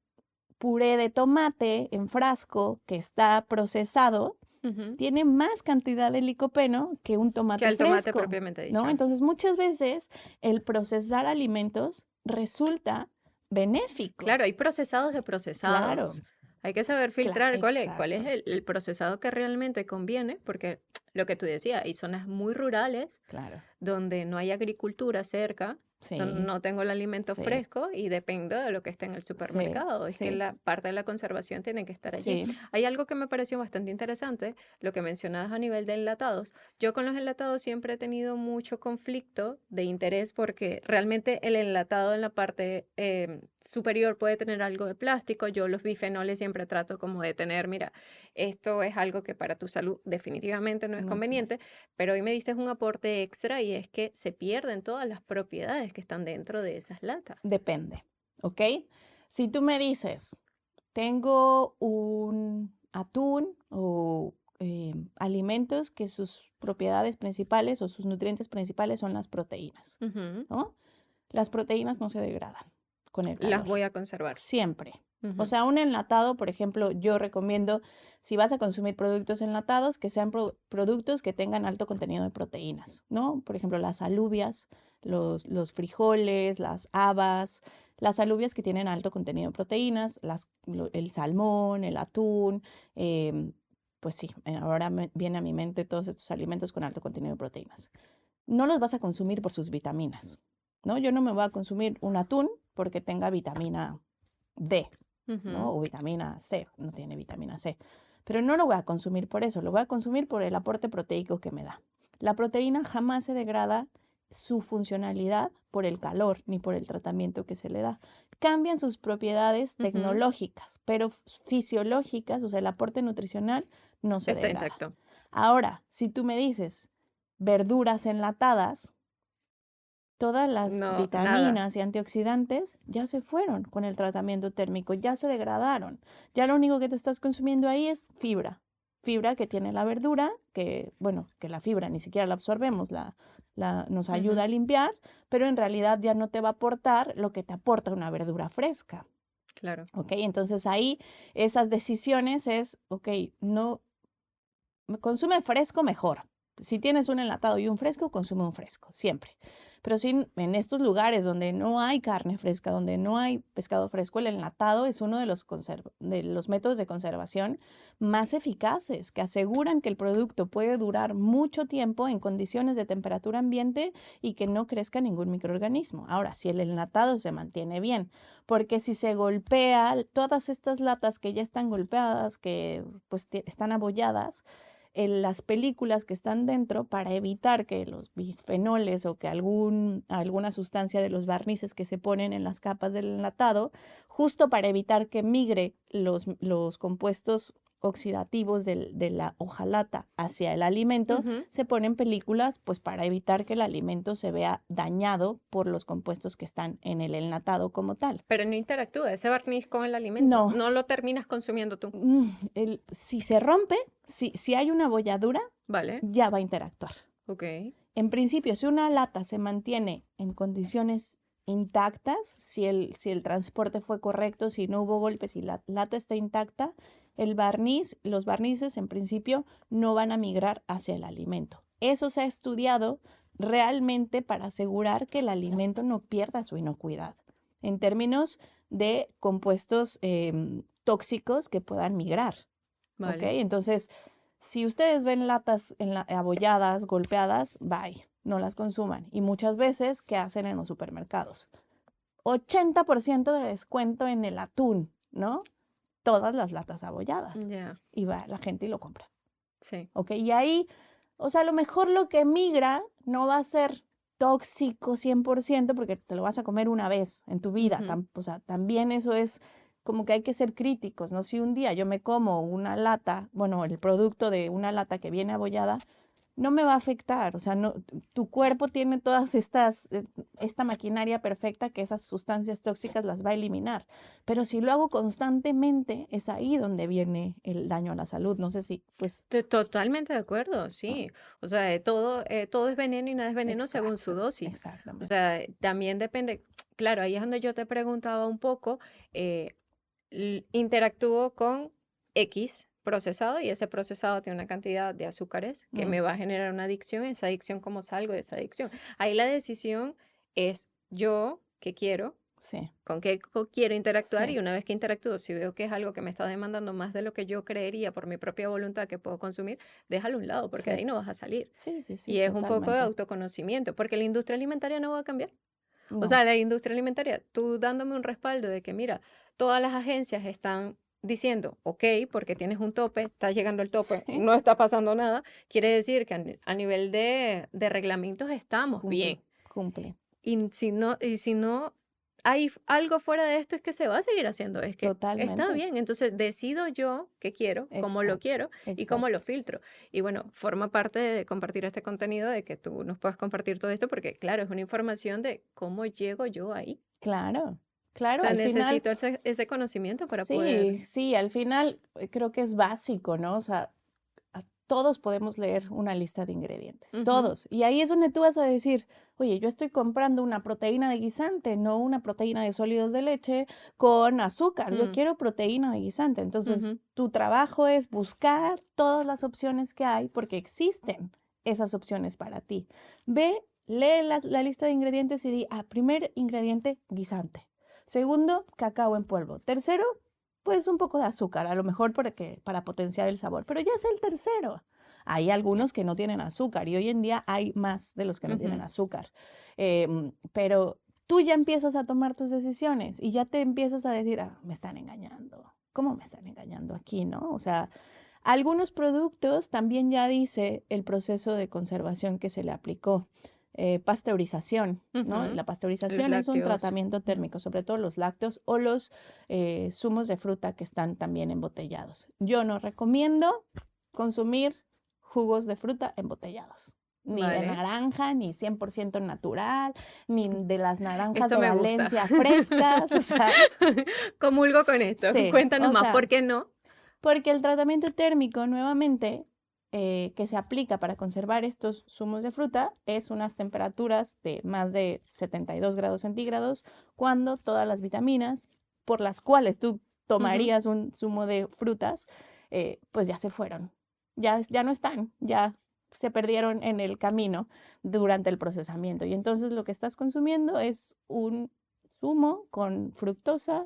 puré de tomate en frasco que está procesado Ujú. tiene más cantidad de licopeno que un Que tomate al tomate fresco, propiamente ¿no? dicho. Entonces, muchas veces el procesar alimentos resulta benéfico. Claro, hay procesados de Claro, procesados. Hay que saber filtrar cuál es exacto, el procesado que realmente conviene, porque lo que tú decías, hay zonas muy rurales claro. donde no hay agricultura cerca, donde Sí, no tengo el alimento sí, fresco y dependo de lo que esté en el sí, supermercado. Es que sí, la parte de la conservación tiene que estar allí. sí. Hay algo que me pareció bastante interesante, lo que mencionabas a nivel de enlatados. Yo con los enlatados siempre he tenido mucho conflicto de interés porque realmente el enlatado en la parte superior puede tener algo de plástico. Yo los bifenoles siempre trato como de tener, mira, esto es algo que para tu salud definitivamente no es No es bueno. conveniente, pero hoy me diste un aporte extra y es que se pierden todas las propiedades que están dentro de esas latas. Depende, ¿ok? Si tú me dices, tengo un atún o alimentos que sus propiedades principales o sus nutrientes principales son las proteínas, Ujú. ¿no? Las proteínas no se degradan con el Las calor, voy a conservar. siempre. O Ujú. sea, un enlatado, por ejemplo, yo recomiendo, si vas a consumir productos enlatados, que sean productos que tengan alto contenido de proteínas, ¿no? Por ejemplo, las alubias, los frijoles, las habas, las alubias que tienen alto contenido de proteínas, el salmón, el atún, em, pues sí, ahora viene a mi mente todos estos alimentos con alto contenido de proteínas. No los vas a consumir por sus vitaminas, ¿no? Yo no me voy a consumir un atún porque tenga vitamina D, ¿no? Ujú. O vitamina C, no tiene vitamina C. Pero no lo voy a consumir por eso, lo voy a consumir por el aporte proteico que me da. La proteína jamás se degrada su funcionalidad por el calor ni por el tratamiento que se le da. Cambian sus propiedades Ujú. tecnológicas, pero fisiológicas, o sea, el aporte nutricional no se Está degrada. intacto. Ahora, si tú me dices verduras enlatadas, todas las No, nada. vitaminas y antioxidantes ya se fueron con el tratamiento térmico, ya se degradaron. Ya lo único que te estás consumiendo ahí es fibra. Fibra que tiene la verdura, que, bueno, que la fibra ni siquiera la absorbemos, nos ayuda Ujú. a limpiar, pero en realidad ya no te va a aportar lo que te aporta una verdura fresca. Claro. ¿Ok? Entonces ahí esas decisiones es, ok, no, consume fresco mejor. Si tienes un enlatado y un fresco, consume un fresco, siempre. Pero si en estos lugares donde no hay carne fresca, donde no hay pescado fresco, el enlatado es uno de los métodos de conservación más eficaces, que aseguran que el producto puede durar mucho tiempo en condiciones de temperatura ambiente y que no crezca ningún microorganismo. Ahora, si el enlatado se mantiene bien, porque si se golpea todas estas latas que ya están golpeadas, que pues están abolladas, las películas que están dentro para evitar que los bisfenoles o que alguna sustancia de los barnices que se ponen en las capas del enlatado, justo para evitar que migre los compuestos oxidativos de la hojalata hacia el alimento, Ujú. se ponen películas pues para evitar que el alimento se vea dañado por los compuestos que están en el enlatado como tal. Pero no interactúa ese barniz con el alimento. No, No lo terminas consumiendo tú, si se rompe, si hay una bolladura, ¿vale? ya va a interactuar. Ok. En principio, si una lata se mantiene en condiciones intactas, si el transporte fue correcto, si no hubo golpes, si la lata está intacta, los barnices en principio no van a migrar hacia el alimento. Eso se ha estudiado realmente para asegurar que el alimento no pierda su inocuidad en términos de compuestos tóxicos que puedan migrar. ¿Ok? Vale. Entonces, si ustedes ven latas abolladas, golpeadas, bye, no las consuman. Y muchas veces, ¿qué hacen en los supermercados? 80% de descuento en el atún, ¿no? Todas las latas abolladas. Ya, Y va la gente y lo compra. sí. ¿Ok? Y ahí, o sea, a lo mejor lo que migra no va a ser tóxico 100% porque te lo vas a comer una vez en tu vida. Ujú. O sea, también eso es como que hay que ser críticos, ¿no? Si un día yo me como una lata, bueno, el producto de una lata que viene abollada, no me va a afectar, o sea, no, tu cuerpo tiene todas esta maquinaria perfecta que esas sustancias tóxicas las va a eliminar, pero si lo hago constantemente, es ahí donde viene el daño a la salud, no sé si, pues, Totalmente de acuerdo, ¿no? sí. O sea, todo es veneno y nada es veneno según su Exacto, dosis. O exactamente. sea, también depende, claro, ahí es donde yo te preguntaba un poco, interactúo con X procesado y ese procesado tiene una cantidad de azúcares que Mm, me va a generar una adicción, esa adicción, ¿cómo salgo de esa adicción? Ahí la decisión es yo que quiero, sí, con qué quiero interactuar y sí, una vez que interactúo, si veo que es algo que me está demandando más de lo que yo creería por mi propia voluntad que puedo consumir, déjalo a un lado porque de sí, ahí no vas a salir. sí, sí, sí, Y es un poco de totalmente. autoconocimiento, porque la industria alimentaria no va a cambiar. O No, sea, la industria alimentaria, tú dándome un respaldo de que, mira, todas las agencias están diciendo, ok, porque tienes un tope, está llegando el tope, sí, no está pasando nada, quiere decir que a nivel de reglamentos estamos cumple, bien. cumple, Y si no hay algo fuera de esto, es que se va a seguir haciendo, es que está totalmente, bien. Entonces decido yo qué quiero, cómo lo exacto, quiero y cómo lo exacto. filtro. Y bueno, forma parte de compartir este contenido, de que tú nos puedas compartir todo esto, porque claro, es una información de cómo llego yo ahí. Claro, O claro, sea, al final, necesito ese conocimiento para poder. sí, sí, al final creo que es básico, ¿no? O sea, todos podemos leer una lista de ingredientes, Ujú, todos. Y ahí es donde tú vas a decir, oye, yo estoy comprando una proteína de guisante, no una proteína de sólidos de leche con azúcar. Yo mm, quiero proteína de guisante. Entonces, ujú. tu trabajo es buscar todas las opciones que hay porque existen esas opciones para ti. Ve, lee la lista de ingredientes y di, primer ingrediente, guisante. Segundo, cacao en polvo. Tercero, pues un poco de azúcar, a lo mejor para potenciar el sabor, pero ya es el tercero. Hay algunos que no tienen azúcar y hoy en día hay más de los que no tienen Ujú. azúcar. Pero tú ya empiezas a tomar tus decisiones y ya te empiezas a decir, me están engañando. ¿Cómo me están engañando aquí, no? O sea, algunos productos también ya dice el proceso de conservación que se le aplicó. Pasteurización, ¿no? Ujú. La Los pasteurización es un lácteos. tratamiento Ujú. térmico, sobre todo los lácteos o los zumos de fruta que están también embotellados. Yo no recomiendo consumir jugos de fruta embotellados, ni de Vale, naranja, ni 100% natural, ni de las naranjas esto de me gusta. Valencia frescas, o sea, Comulgo con esto. sí, Cuéntanos o más, sea, ¿por qué no? porque el tratamiento térmico, nuevamente, que se aplica para conservar estos zumos de fruta es unas temperaturas de más de 72 grados centígrados, cuando todas las vitaminas por las cuales tú Ujú. tomarías un zumo de frutas, pues ya se fueron, ya no están, ya se perdieron en el camino durante el procesamiento. Y entonces lo que estás consumiendo es un zumo con fructosa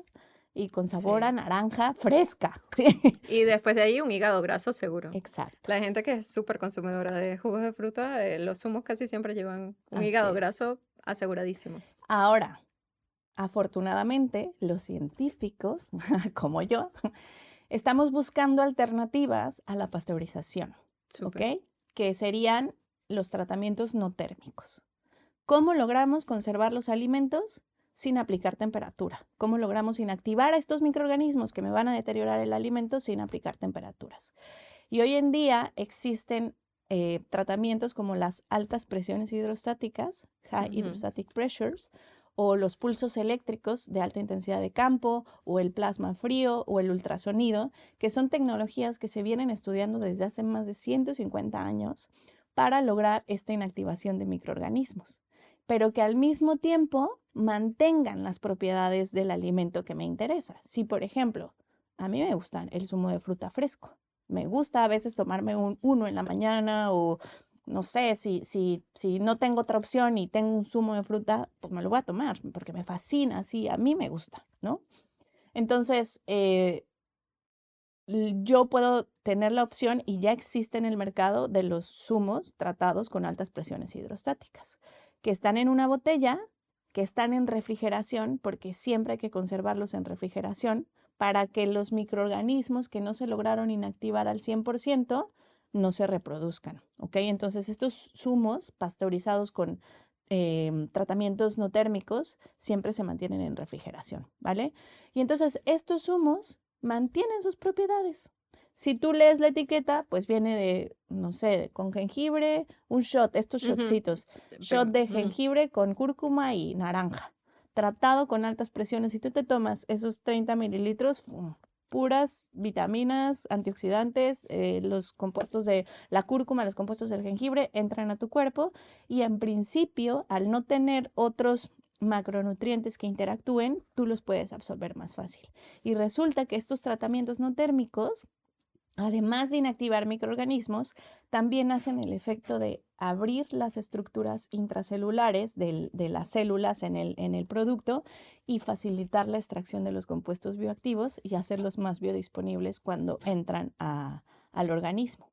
y con sabor a Sí. naranja fresca. Sí, Y después de ahí un hígado graso seguro. exacto. La gente que es súper consumidora de jugos de fruta, los zumos casi siempre llevan un Así hígado es. graso aseguradísimo. Ahora, afortunadamente, los científicos, como yo, estamos buscando alternativas a la pasteurización. Súper. ¿ok? Que serían los tratamientos no térmicos. ¿Cómo logramos conservar los alimentos sin aplicar temperatura? ¿Cómo logramos inactivar a estos microorganismos que me van a deteriorar el alimento sin aplicar temperaturas? Y hoy en día existen tratamientos como las altas presiones hidrostáticas, high Ujú. hydrostatic pressures, o los pulsos eléctricos de alta intensidad de campo, o el plasma frío, o el ultrasonido, que son tecnologías que se vienen estudiando desde hace más de 150 años para lograr esta inactivación de microorganismos, pero que al mismo tiempo mantengan las propiedades del alimento que me interesa. Si, por ejemplo, a mí me gusta el zumo de fruta fresco, me gusta a veces tomarme uno en la mañana o no sé, si no tengo otra opción y tengo un zumo de fruta, pues me lo voy a tomar porque me fascina, sí, a mí me gusta, ¿no? Entonces, yo puedo tener la opción y ya existe en el mercado de los zumos tratados con altas presiones hidrostáticas, que están en una botella, que están en refrigeración, porque siempre hay que conservarlos en refrigeración para que los microorganismos que no se lograron inactivar al 100% no se reproduzcan, ¿ok? Entonces estos zumos pasteurizados con tratamientos no térmicos siempre se mantienen en refrigeración, ¿vale? Y entonces estos zumos mantienen sus propiedades. Si tú lees la etiqueta, pues viene de, no sé, con jengibre, un shot, estos Ujú. shotcitos, shot de jengibre con cúrcuma y naranja, tratado con altas presiones. Si tú te tomas esos 30 mililitros, puras vitaminas, antioxidantes, los compuestos de la cúrcuma, los compuestos del jengibre entran a tu cuerpo y en principio, al no tener otros macronutrientes que interactúen, tú los puedes absorber más fácil. Y resulta que estos tratamientos no térmicos, además de inactivar microorganismos, también hacen el efecto de abrir las estructuras intracelulares de las células en el producto y facilitar la extracción de los compuestos bioactivos y hacerlos más biodisponibles cuando entran al organismo.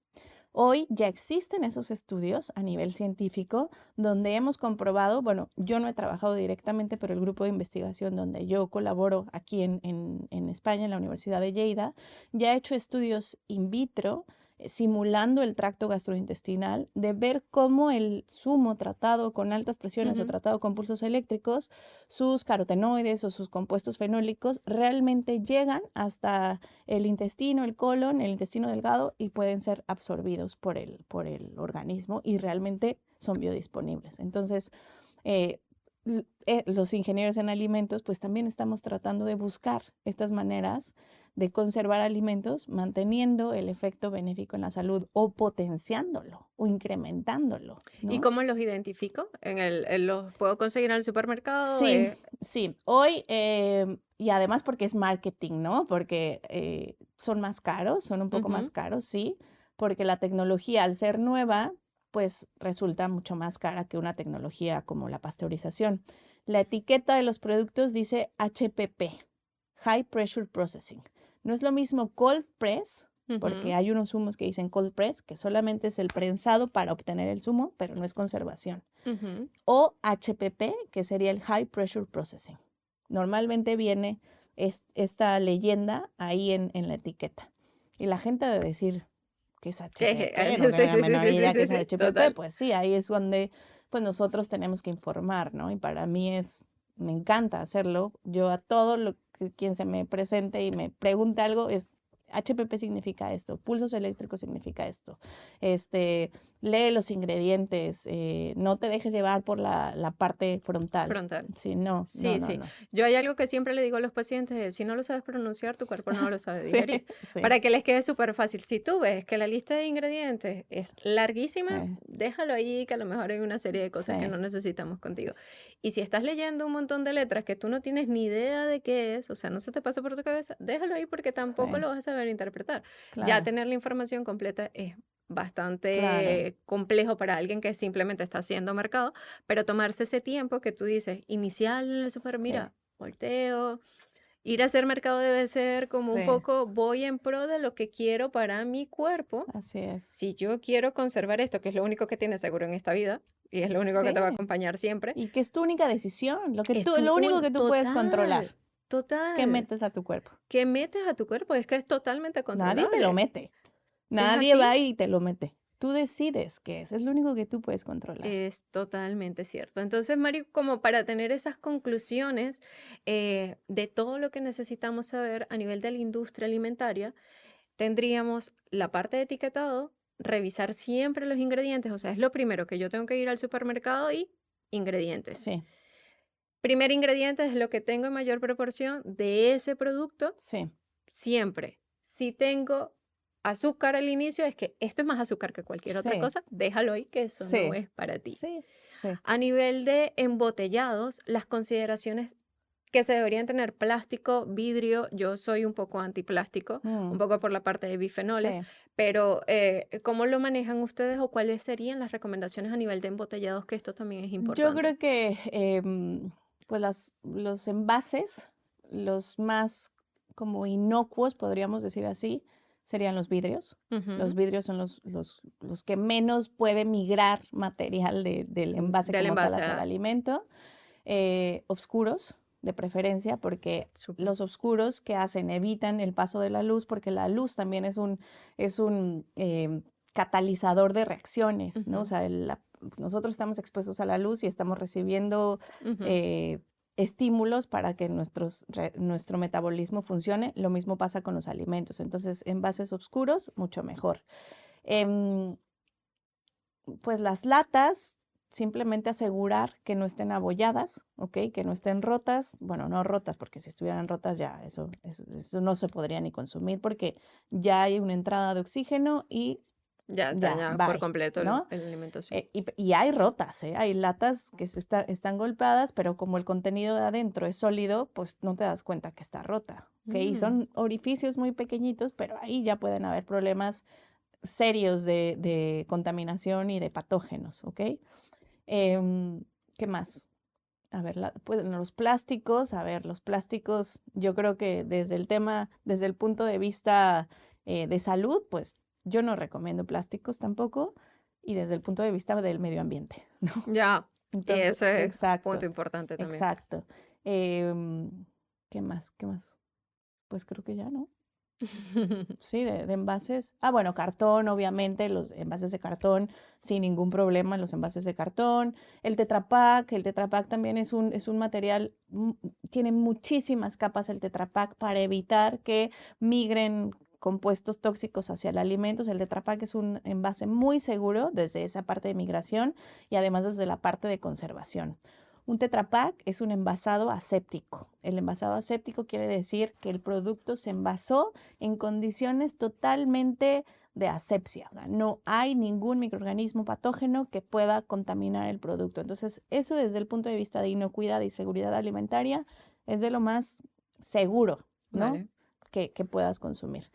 Hoy ya existen esos estudios a nivel científico donde hemos comprobado, bueno, yo no he trabajado directamente, pero el grupo de investigación donde yo colaboro aquí en España, en la Universidad de Lleida, ya ha hecho estudios in vitro simulando el tracto gastrointestinal de ver cómo el zumo tratado con altas presiones o Ujú. tratado con pulsos eléctricos, sus carotenoides o sus compuestos fenólicos realmente llegan hasta el intestino, el colon, el intestino delgado y pueden ser absorbidos por el organismo y realmente son biodisponibles. Entonces, eh, los ingenieros en alimentos, pues también estamos tratando de buscar estas maneras de conservar alimentos, manteniendo el efecto benéfico en la salud o potenciándolo o incrementándolo, ¿Y ¿no? cómo los identifico? ¿Los puedo conseguir en el supermercado? Sí, sí. Hoy, y además porque es marketing, ¿no? Porque son más caros, son un poco más Ujú. caros, sí, porque la tecnología, al ser nueva, pues resulta mucho más cara que una tecnología como la pasteurización. La etiqueta de los productos dice HPP, High Pressure Processing. No es lo mismo cold press, porque Ujú. hay unos zumos que dicen cold press, que solamente es el prensado para obtener el zumo, pero no es conservación Ujú. o HPP, que sería el High Pressure Processing. Normalmente viene esta leyenda ahí en la etiqueta. Y la gente debe decir, ¿qué es HPP? No Sí, tiene la sí, sí, menor sí, sí, idea qué sí, es sí, HPP. total. Pues sí, ahí es donde pues nosotros tenemos que informar, ¿no? Y para mí me encanta hacerlo. Yo a todo quien se me presente y me pregunte algo es, HPP significa esto, pulsos eléctricos significa esto, este, lee los ingredientes, no te dejes llevar por la parte frontal. Frontal. Sí, no, no, Sí, no, sí. no. Yo hay algo que siempre le digo a los pacientes, si no lo sabes pronunciar, tu cuerpo no lo sabe Sí, digerir, sí, para que les quede súper fácil. Si tú ves que la lista de ingredientes es larguísima, sí, déjalo ahí, que a lo mejor hay una serie de cosas que sí, no necesitamos contigo. Y si estás leyendo un montón de letras que tú no tienes ni idea de qué es, o sea, no se te pasa por tu cabeza, déjalo ahí porque tampoco sí, lo vas a saber interpretar. Ya claro, tener la información completa es claro, bastante complejo para alguien que simplemente está haciendo mercado, pero tomarse ese tiempo que tú dices, inicial en el súper, sí, mira, volteo, ir a hacer mercado debe ser como un sí, poco, voy en pro de lo que quiero para mi cuerpo. así es. Si yo quiero conservar esto, que es lo único que tienes seguro en esta vida, y es lo único que te va a Sí, acompañar siempre, y que es tu única decisión, es tu lo único un que tú puedes controlar, total, ¿qué total, metes a tu cuerpo? que metes a tu cuerpo, es que es totalmente Nadie te lo controlable. mete, Es nadie va así. y te lo mete. Tú decides qué es lo único que tú puedes controlar. Es totalmente cierto. Entonces, Mari, como para tener esas conclusiones de todo lo que necesitamos saber a nivel de la industria alimentaria, tendríamos la parte de etiquetado, revisar siempre los ingredientes, o sea, es lo primero que yo tengo que ir al supermercado y ingredientes. Sí, Primer ingrediente es lo que tengo en mayor proporción de ese producto, sí, siempre. Si tengo azúcar al inicio, es que esto es más azúcar que cualquier otra sí, cosa, déjalo ahí que eso no sí, es para ti. sí, sí. A nivel de embotellados, las consideraciones que se deberían tener: plástico, vidrio. Yo soy un poco antiplástico, un Mm, poco por la parte de bifenoles, sí. pero ¿cómo lo manejan ustedes o cuáles serían las recomendaciones a nivel de embotellados? Que esto también es Yo importante. creo que, pues, los envases, los más como inocuos, podríamos decir así, serían los vidrios. Los Ujú. vidrios son los que menos puede migrar material del envase Del como tal envase hacia el a... alimento. Obscuros, de preferencia, porque Súper. los oscuros, ¿qué hacen? Evitan el paso de la luz, porque la luz también es un catalizador de reacciones, ¿no? O Ujú, sea, nosotros estamos expuestos a la luz y estamos recibiendo ujú. eh, estímulos para que nuestro metabolismo funcione. Lo mismo pasa con los alimentos. Entonces, envases oscuros, mucho mejor. Em, pues las latas, simplemente asegurar que no estén abolladas, ¿ok? Que no estén rotas. Bueno, no rotas, porque si estuvieran rotas ya eso no se podría ni consumir porque ya hay una entrada de oxígeno y Ya ya, daña por bye, completo ¿no? el alimento, sí. Y hay rotas, ¿eh? Hay latas que están golpeadas, pero como el contenido de adentro es sólido, pues no te das cuenta que está rota, ¿ok? Y Mm, son orificios muy pequeñitos, pero ahí ya pueden haber problemas serios de contaminación y de patógenos, ¿ok? Em, ¿Qué más? A ver, pues, los plásticos, a ver, los plásticos, yo creo que desde el punto de vista de salud, pues yo no recomiendo plásticos tampoco, y desde el punto de vista del medio ambiente, ¿no? ya, Entonces, ese es punto exacto, importante también. exacto. Em, ¿Qué más? ¿Qué más? Pues creo que ya, ¿no? Sí, de envases. Ah, bueno, cartón, obviamente, los envases de cartón, sin ningún problema, los envases de cartón. El Tetra Pak también es un material, tiene muchísimas capas el Tetra Pak para evitar que migren compuestos tóxicos hacia el alimento. O sea, el Tetra Pak es un envase muy seguro desde esa parte de migración y además desde la parte de conservación. Un Tetra Pak es un envasado aséptico. El envasado aséptico quiere decir que el producto se envasó en condiciones totalmente de asepsia. O sea, no hay ningún microorganismo patógeno que pueda contaminar el producto. Entonces, eso desde el punto de vista de inocuidad y seguridad alimentaria es de lo más seguro, ¿no? Vale. Que puedas consumir.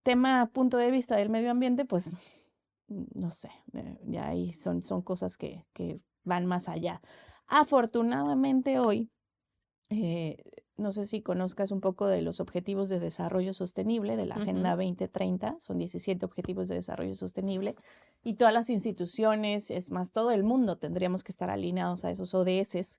Tema punto de vista del medio ambiente, pues no sé, ya ahí son cosas que van más allá. Afortunadamente hoy, eh, no sé si conozcas un poco de los Objetivos de Desarrollo Sostenible, de la Agenda Ujú. 2030, son 17 Objetivos de Desarrollo Sostenible, y todas las instituciones, es más, todo el mundo tendríamos que estar alineados a esos ODS.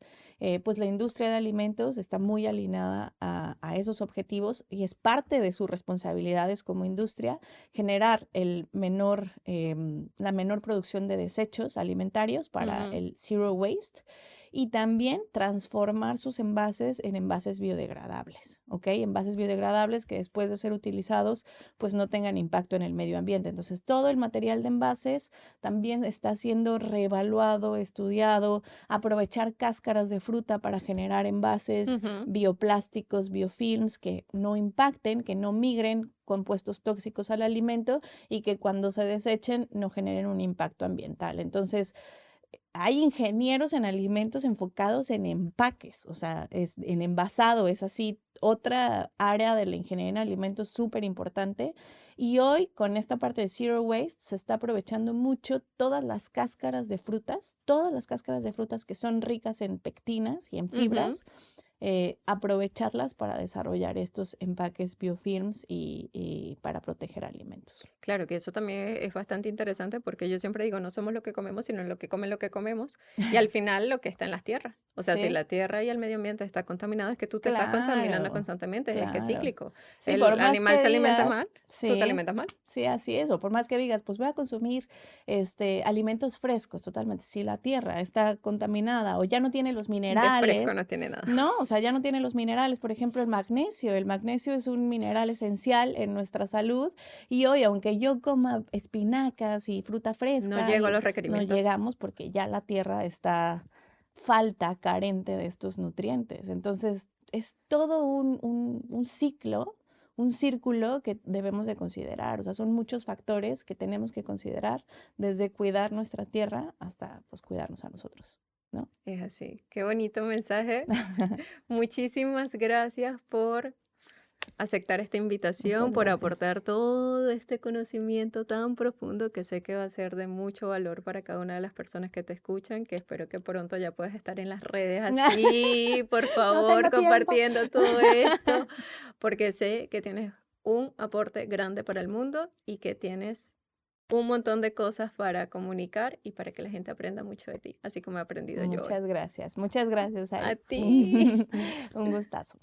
Pues la industria de alimentos está muy alineada a esos objetivos y es parte de sus responsabilidades como industria generar la menor producción de desechos alimentarios para Ujú. el zero waste y también transformar sus envases en envases biodegradables, ¿ok? Envases biodegradables que después de ser utilizados, pues no tengan impacto en el medio ambiente. Entonces, todo el material de envases también está siendo reevaluado, estudiado, aprovechar cáscaras de fruta para generar envases Ujú. bioplásticos, biofilms que no impacten, que no migren compuestos tóxicos al alimento y que cuando se desechen no generen un impacto ambiental. Entonces, hay ingenieros en alimentos enfocados en empaques, o sea, en envasado, es así, otra área de la ingeniería en alimentos súper importante. Y hoy, con esta parte de Zero Waste, se está aprovechando mucho todas las cáscaras de frutas que son ricas en pectinas y en Ujú. fibras, aprovecharlas para desarrollar estos empaques biofilms y para proteger alimentos. Claro que eso también es bastante interesante porque yo siempre digo, no somos lo que comemos, sino lo que comemos y al final lo que está en las tierras. O sea, si Sí, la tierra y el medio ambiente está contaminado, es que tú te estás contaminando claro, constantemente, es que es claro. cíclico. Sí, por El más animal que se alimenta digas, mal, tú te sí, alimentas mal. sí, así es, o por más que digas, pues voy a consumir alimentos frescos, totalmente. Si la tierra está contaminada o ya no tiene los De fresco minerales, no tiene nada. ¿no? O sea, ya no tiene los minerales, por ejemplo, el magnesio. El magnesio es un mineral esencial en nuestra salud y hoy, aunque yo coma espinacas y fruta No fresca, llego a y los no requerimientos. llegamos porque ya la tierra está carente de estos nutrientes. Entonces, es todo un ciclo, un círculo que debemos de considerar. O sea, son muchos factores que tenemos que considerar, desde cuidar nuestra tierra hasta, pues, cuidarnos a nosotros, ¿no? Es así. Qué bonito mensaje. Muchísimas gracias por aceptar esta invitación, Muchas por gracias. aportar todo este conocimiento tan profundo que sé que va a ser de mucho valor para cada una de las personas que te escuchan, que espero que pronto ya puedas estar en las redes así, por No favor, tengo tiempo. compartiendo todo esto, porque sé que tienes un aporte grande para el mundo y que tienes un montón de cosas para comunicar y para que la gente aprenda mucho de ti, así como he aprendido yo hoy. Muchas gracias, A Ari. ti. Un gustazo.